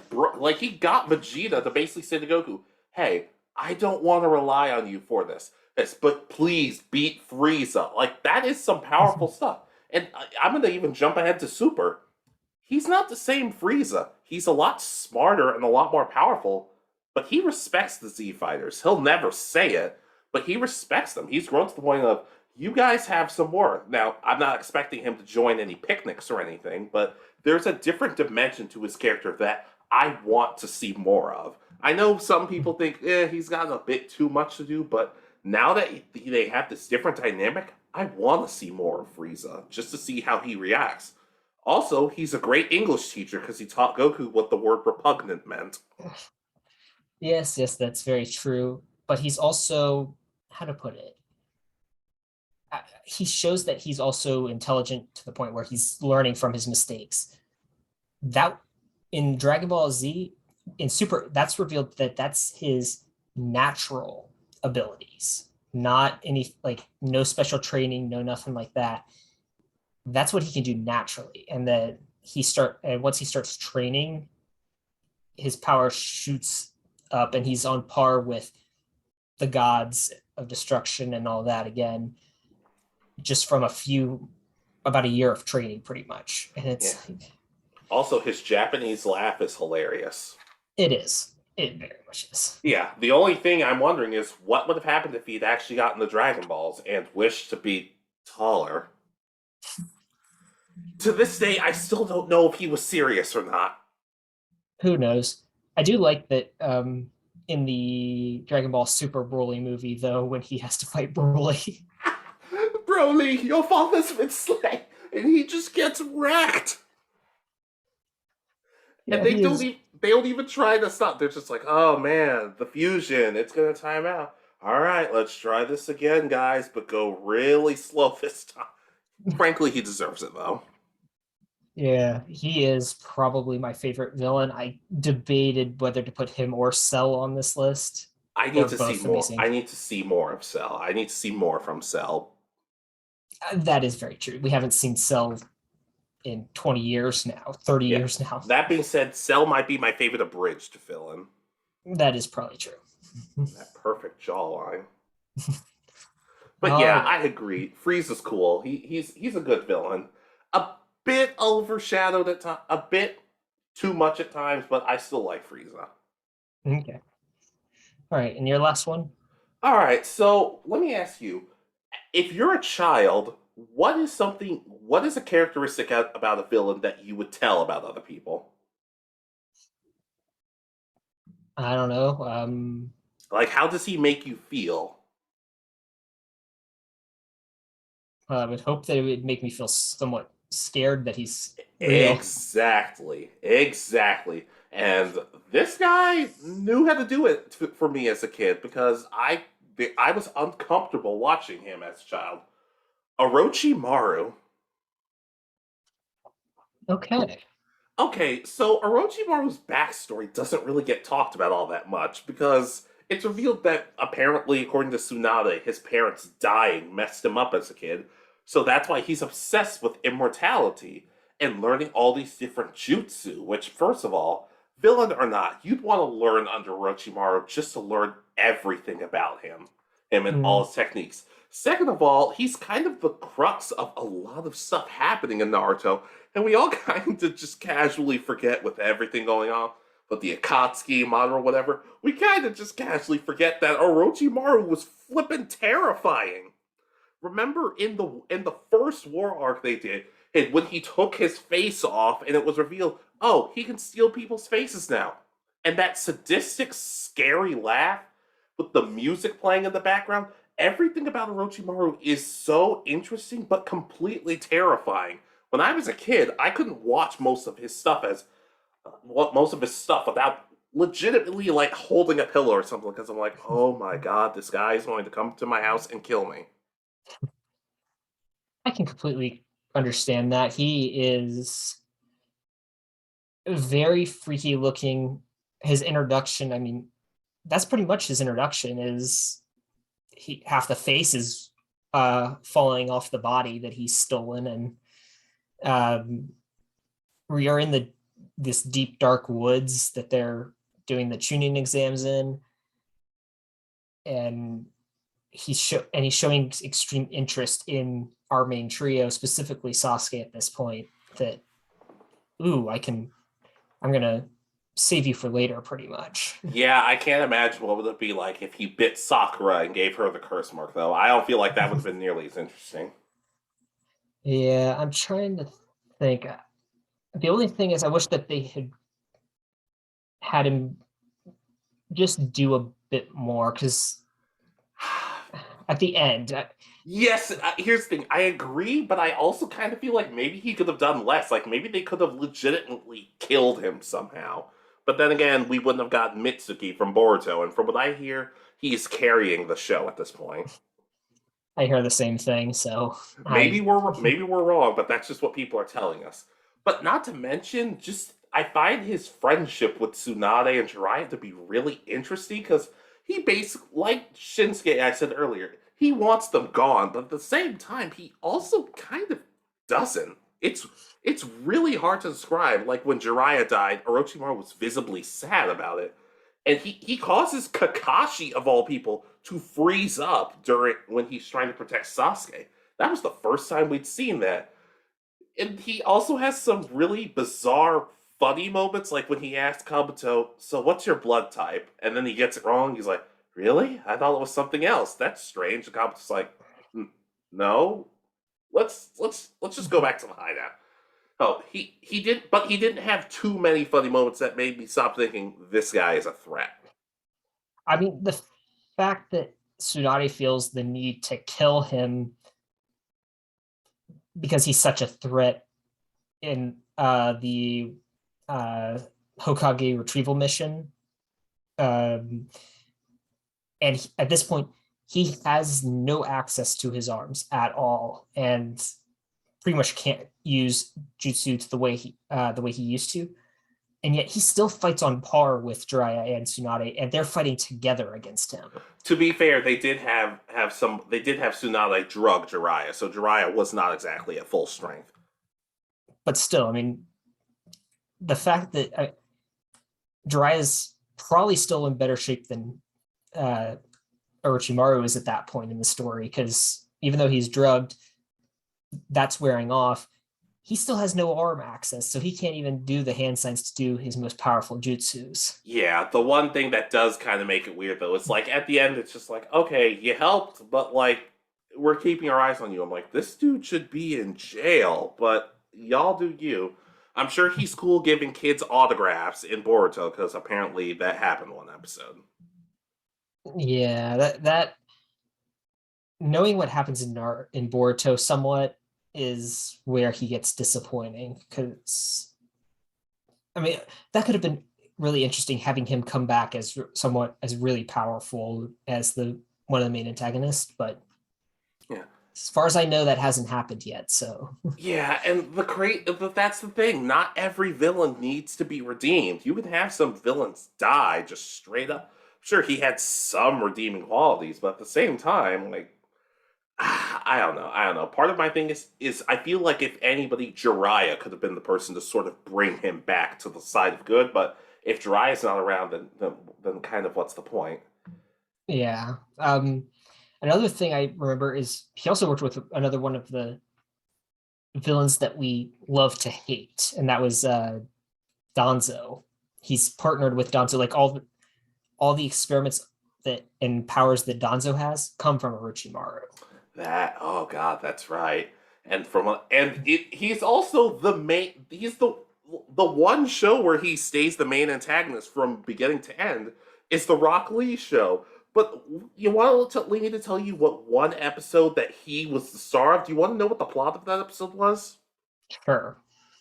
he got Vegeta to basically say to Goku, "Hey, I don't want to rely on you for this, but please beat Frieza." Like, that is some powerful stuff. And I'm gonna even jump ahead to Super. He's not the same Frieza. He's a lot smarter and a lot more powerful, but he respects the Z Fighters. He'll never say it, but he respects them. He's grown to the point of, you guys have some more. Now, I'm not expecting him to join any picnics or anything, but there's a different dimension to his character that I want to see more of. I know some people think, he's gotten a bit too much to do, but now that they have this different dynamic, I want to see more of Frieza, just to see how he reacts. Also, he's a great English teacher because he taught Goku what the word repugnant meant. Yes, that's very true. But he's also, how to put it? He shows that he's also intelligent to the point where he's learning from his mistakes. That in Dragon Ball Z, in Super, that's revealed that that's his natural abilities, not any, like, no special training, no nothing like that. That's what he can do naturally. And then once he starts training, his power shoots up, and he's on par with the gods of destruction and all that again, just from about a year of training, pretty much. And it's also, his Japanese laugh is hilarious. It is. It very much is. Yeah, the only thing I'm wondering is what would have happened if he'd actually gotten the Dragon Balls and wished to be taller. To this day, I still don't know if he was serious or not. Who knows? I do like that in the Dragon Ball Super Broly movie, though, when he has to fight Broly. Broly, your father's been slain, and he just gets wrecked. Yeah, and they don't even try to stop. They're just like, oh man, the fusion, it's gonna time out. All right, let's try this again, guys, but go really slow this time. Frankly, he deserves it, though. Yeah, he is probably my favorite villain. I debated whether to put him or Cell on this list. I need to see more. Amazing. I need to see more of Cell. I need to see more from Cell. That is very true. We haven't seen Cell in 20 years now, 30 years now. That being said, Cell might be my favorite abridged villain. That is probably true. That perfect jawline. But yeah, I agree. Frieza's cool. He's a good villain. A bit overshadowed at times, a bit too much at times, but I still like Frieza. Okay. All right, and your last one? All right, so let me ask you, if you're a child, what is a characteristic about a villain that you would tell about other people? I don't know. Like, how does he make you feel? I would hope that it would make me feel somewhat scared that he's real. Exactly. And this guy knew how to do it for me as a kid because I was uncomfortable watching him as a child. Orochi Maru. Okay, so Orochimaru's backstory doesn't really get talked about all that much because it's revealed that apparently, according to Tsunade, his parents dying messed him up as a kid. So that's why he's obsessed with immortality and learning all these different jutsu, which, first of all, villain or not, you'd want to learn under Orochimaru just to learn everything about him and all his techniques. Second of all, he's kind of the crux of a lot of stuff happening in Naruto, and we all kind of just casually forget with everything going on, with the Akatsuki model or whatever, we kind of just casually forget that Orochimaru was flippin' terrifying. Remember in the first war arc they did, and when he took his face off and it was revealed, oh, he can steal people's faces now. And that sadistic, scary laugh with the music playing in the background, everything about Orochimaru is so interesting but completely terrifying. When I was a kid, I couldn't watch most of his stuff without legitimately like holding a pillow or something because I'm like, oh my god, this guy is going to come to my house and kill me. I can completely understand that. He is very freaky looking. His introduction, I mean, that's pretty much his introduction, is half the face is falling off the body that he's stolen, and we are in this deep dark woods that they're doing the tuning exams in, and he's showing extreme interest in our main trio, specifically Sasuke at this point, that I'm gonna save you for later, pretty much. Yeah, I can't imagine what would it be like if he bit Sakura and gave her the curse mark, though. I don't feel like that would have been nearly as interesting. Yeah, I'm trying to think. The only thing is I wish that they had him just do a bit more, because at the end... Yes, here's the thing. I agree, but I also kind of feel like maybe he could have done less. Like, maybe they could have legitimately killed him somehow. But then again, we wouldn't have gotten Mitsuki from Boruto, and from what I hear, he's carrying the show at this point. I hear the same thing, so... Maybe we're wrong, but that's just what people are telling us. But not to mention, I find his friendship with Tsunade and Jiraiya to be really interesting, because he basically, like Shinsuke I said earlier, he wants them gone, but at the same time, he also kind of doesn't. It's really hard to describe. Like when Jiraiya died, Orochimaru was visibly sad about it. And he causes Kakashi, of all people, to freeze up when he's trying to protect Sasuke. That was the first time we'd seen that. And he also has some really bizarre, funny moments, like when he asks Kabuto, "So what's your blood type?" And then he gets it wrong. He's like, "Really? I thought it was something else. That's strange." And Kabuto's like, "No, let's just go back to the hideout." Oh, he didn't have too many funny moments that made me stop thinking this guy is a threat. I mean, the fact that Tsunade feels the need to kill him because he's such a threat in the Hokage retrieval mission. And at this point, he has no access to his arms at all, and pretty much can't use jutsu the way he used to. And yet he still fights on par with Jiraiya and Tsunade, and they're fighting together against him. To be fair, they did have Tsunade drug Jiraiya, so Jiraiya was not exactly at full strength. But still, I mean, the fact that Jiraiya's probably still in better shape than Orochimaru is at that point in the story, because even though he's drugged, that's wearing off. He still has no arm access, so he can't even do the hand signs to do his most powerful jutsus. Yeah, the one thing that does kind of make it weird, though, it's like at the end, it's just like, okay, you helped, but like, we're keeping our eyes on you. I'm like, this dude should be in jail, but y'all do you. I'm sure he's cool giving kids autographs in Boruto, because apparently that happened one episode. Yeah, that knowing what happens in Boruto somewhat is where he gets disappointing, because I mean that could have been really interesting, having him come back as somewhat as really powerful as one of the main antagonists, but yeah, as far as I know, that hasn't happened yet. So yeah, and that's the thing. Not every villain needs to be redeemed. You can have some villains die just straight up. Sure, he had some redeeming qualities, but at the same time, like, I don't know. Part of my thing is I feel like if anybody, Jiraiya could have been the person to sort of bring him back to the side of good. But if Jiraiya's not around, then kind of what's the point? yeah. Another thing I remember is he also worked with another one of the villains that we love to hate, and that was Danzo. He's partnered with Danzo. Like all the experiments and powers that Danzo has come from Orochimaru. Oh god, that's right. He's also the main. He's the one show where he stays the main antagonist from beginning to end is the Rock Lee show. But you want me to tell you what one episode that he was the star of? Do you want to know what the plot of that episode was? Sure.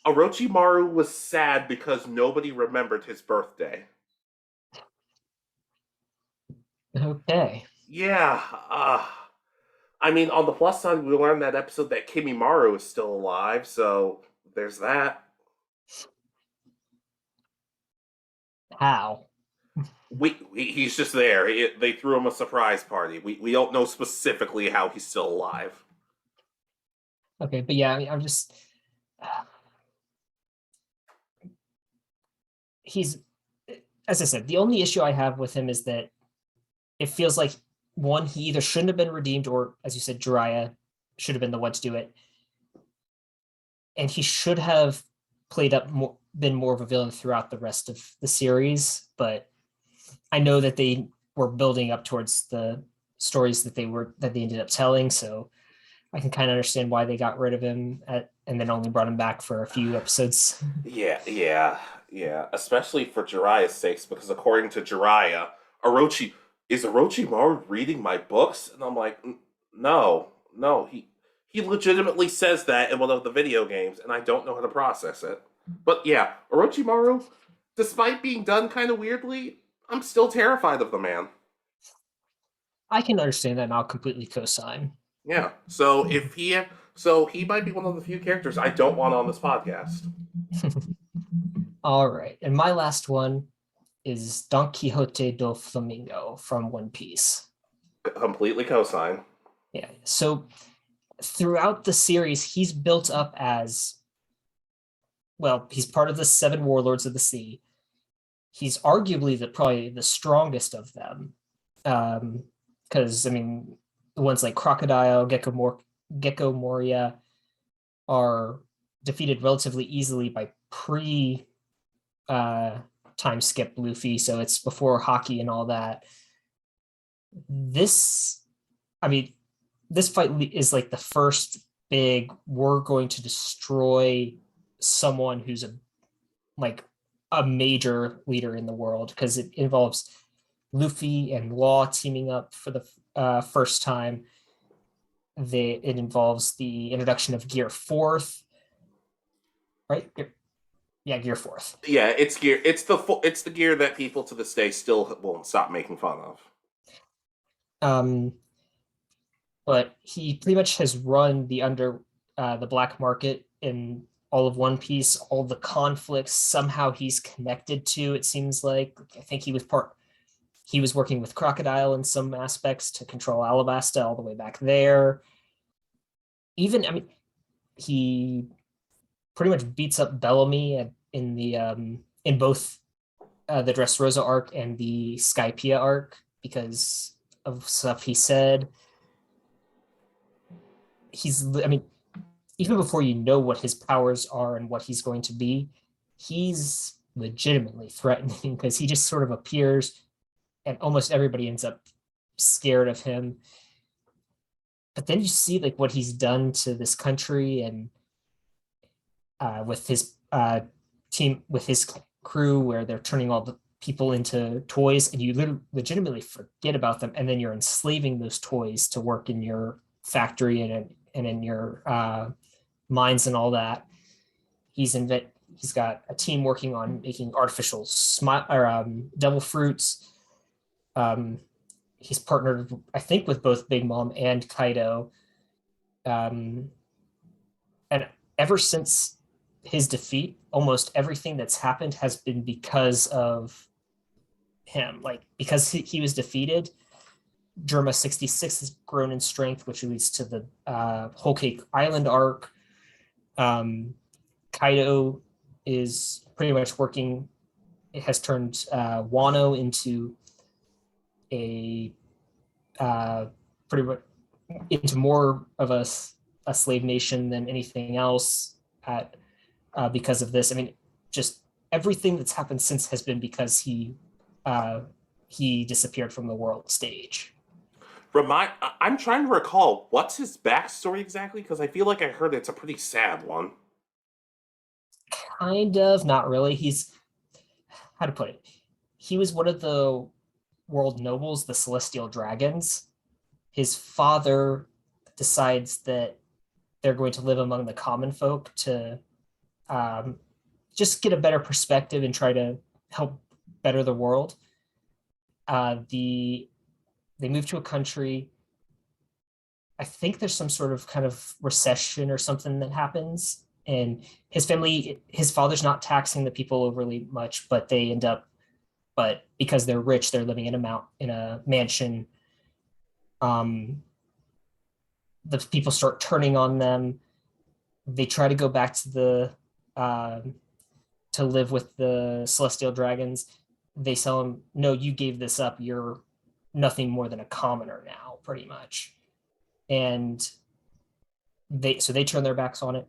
Orochimaru was sad because nobody remembered his birthday. Okay. Yeah. I mean, on the plus side, we learned that episode that Kimimaro is still alive, so there's that. How? He's just there. They threw him a surprise party. We don't know specifically how he's still alive. Okay, but yeah, I mean, I'm just he's, as I said, the only issue I have with him is that it feels like, one, he either shouldn't have been redeemed, or, as you said, Jiraiya should have been the one to do it. And he should have been more of a villain throughout the rest of the series. But I know that they were building up towards the stories that they ended up telling. So I can kind of understand why they got rid of him and then only brought him back for a few episodes. Yeah. Especially for Jiraiya's sakes, because according to Jiraiya, Orochimaru reading my books? And I'm like, no. He legitimately says that in one of the video games, and I don't know how to process it. But yeah, Orochimaru, despite being done kind of weirdly, I'm still terrified of the man. I can understand that, and I'll completely co-sign. Yeah, so he might be one of the few characters I don't want on this podcast. All right, and my last one is Don Quixote do Flamingo from One Piece. Completely co-sign. Yeah, so throughout the series, he's built up as, well, he's part of the 7 warlords of the sea. he's arguably probably the strongest of them. Because I mean, the ones like Crocodile, Gecko Moria are defeated relatively easily by time skip Luffy, so it's before Haki and all that. This fight is like the first big, we're going to destroy someone who's a major leader in the world, because it involves Luffy and Law teaming up for the first time. It involves the introduction of Gear 4th, right? Gear 4th. Yeah, it's gear. It's the gear that people to this day still won't stop making fun of. But he pretty much has run the black market in all of One Piece, all the conflicts. Somehow he's connected to. It seems like I think he was working with Crocodile in some aspects to control Alabasta all the way back there. He pretty much beats up Bellamy in both the Dressrosa arc and the Skypiea arc because of stuff he said. Even before you know what his powers are and what he's going to be, he's legitimately threatening because he just sort of appears and almost everybody ends up scared of him. But then you see what he's done to this country and with his team, with his crew, where they're turning all the people into toys, and you legitimately forget about them, and then you're enslaving those toys to work in your factory and in your mines and all that. He's got a team working on making artificial devil fruits. He's partnered, I think, with both Big Mom and Kaido. And ever since his defeat, almost everything that's happened has been because of him. Because he was defeated, Germa 66 has grown in strength, which leads to the Whole Cake Island arc. Kaido is pretty much working. It has turned Wano into pretty much into more of a slave nation than anything else because of this. Just everything that's happened since has been because he disappeared from the world stage. I'm trying to recall, what's his backstory exactly? Because I feel like I heard it's a pretty sad one. Kind of, not really. How to put it? He was one of the world nobles, the Celestial Dragons. His father decides that they're going to live among the common folk to just get a better perspective and try to help better the world. They move to a country. I think there's some sort of kind of recession or something that happens, and his father's not taxing the people overly much, but because they're rich, they're living in a mansion. The people start turning on them. They try to go back to live with the Celestial Dragons. They tell them, no, you gave this up. You're nothing more than a commoner now, pretty much. And they turn their backs on it.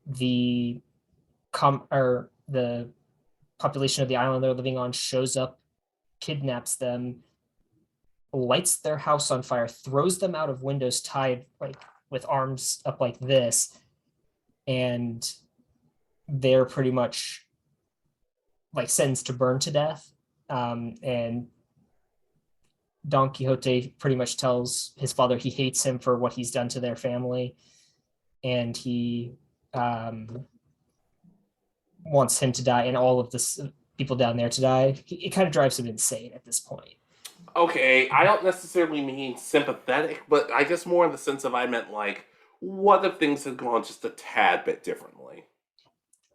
The population of the island they're living on shows up, kidnaps them, lights their house on fire, throws them out of windows tied with arms up like this, and they're pretty much sentenced to burn to death. And Don Quixote pretty much tells his father he hates him for what he's done to their family, and he wants him to die and all of the people down there to die. It kind of drives him insane at this point. Okay, I don't necessarily mean sympathetic, but I guess more in the sense of I meant what if things had gone just a tad bit differently?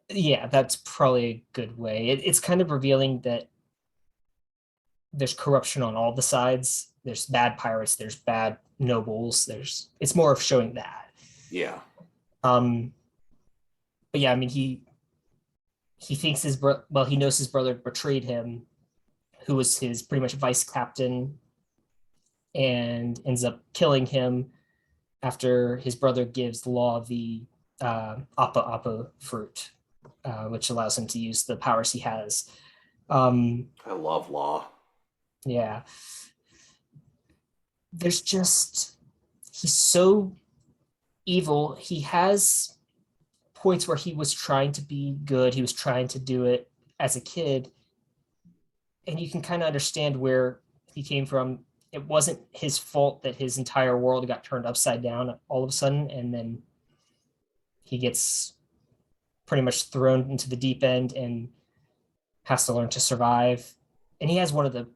Yeah, that's probably a good way. It's kind of revealing that there's corruption on all the sides. There's bad pirates, there's bad nobles, it's more of showing that. Yeah. But yeah, he thinks he knows his brother betrayed him, who was his pretty much vice captain, and ends up killing him after his brother gives Law the Appa Appa fruit, which allows him to use the powers he has. I love Law. Yeah. He's so evil. He has points where he was trying to be good. He was trying to do it as a kid. And you can kind of understand where he came from. It wasn't his fault that his entire world got turned upside down all of a sudden. And then he gets pretty much thrown into the deep end and has to learn to survive. And he has one of the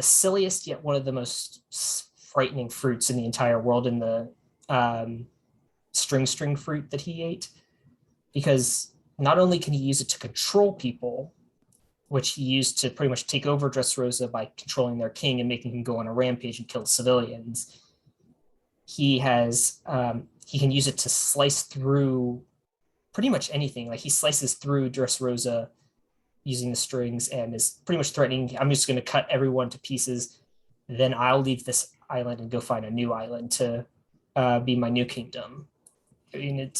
silliest, yet one of the most frightening fruits in the entire world, in the string fruit that he ate. Because not only can he use it to control people, which he used to pretty much take over Dressrosa by controlling their king and making him go on a rampage and kill civilians, he can use it to slice through pretty much anything. Like, he slices through Dressrosa using the strings and is pretty much threatening, I'm just going to cut everyone to pieces, then I'll leave this island and go find a new island to be my new kingdom. I mean,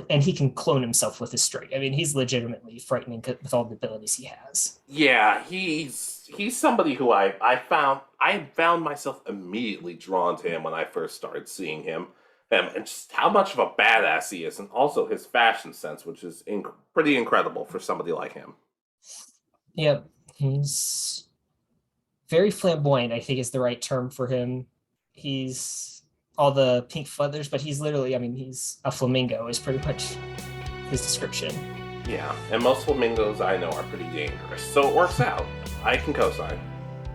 and he can clone himself with his string. I mean, he's legitimately frightening with all the abilities he has. Yeah, he's somebody who I found myself immediately drawn to him when I first started seeing him. And just how much of a badass he is, and also his fashion sense, which is pretty incredible for somebody like him. Yep, he's very flamboyant, I think is the right term for him. He's all the pink feathers, but he's literally, he's a flamingo is pretty much his description. Yeah, and most flamingos I know are pretty dangerous, so it works out. I can co-sign.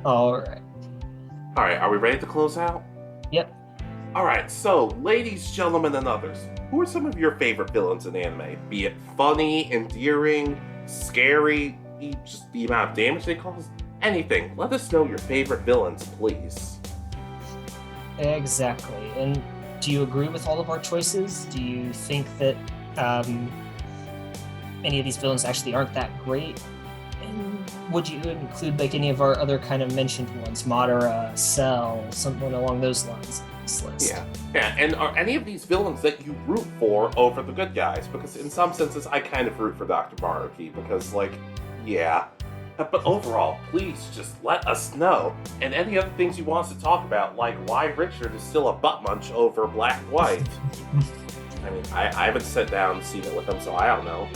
All right, are we ready to close out? Yep. Alright, so, ladies, gentlemen, and others, who are some of your favorite villains in anime? Be it funny, endearing, scary, just the amount of damage they cause? Anything. Let us know your favorite villains, please. Exactly. And do you agree with all of our choices? Do you think that any of these villains actually aren't that great? And would you include any of our other kind of mentioned ones, Madara, Cell, something along those lines? List. Yeah, and are any of these villains that you root for over the good guys? Because in some senses, I kind of root for Dr. Maruki, because, yeah. But overall, please just let us know. And any other things you want us to talk about, like why Richard is still a butt munch over Black and White. I haven't sat down and seen it with him, so I don't know.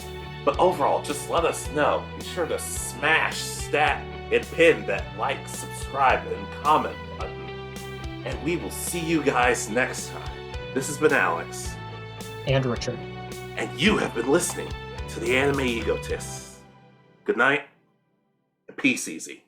But overall, just let us know. Be sure to smash, stat, and pin that like, subscribe, and comment button. And we will see you guys next time. This has been Alex. And Richard. And you have been listening to the Anime Egotists. Good night, and peace easy.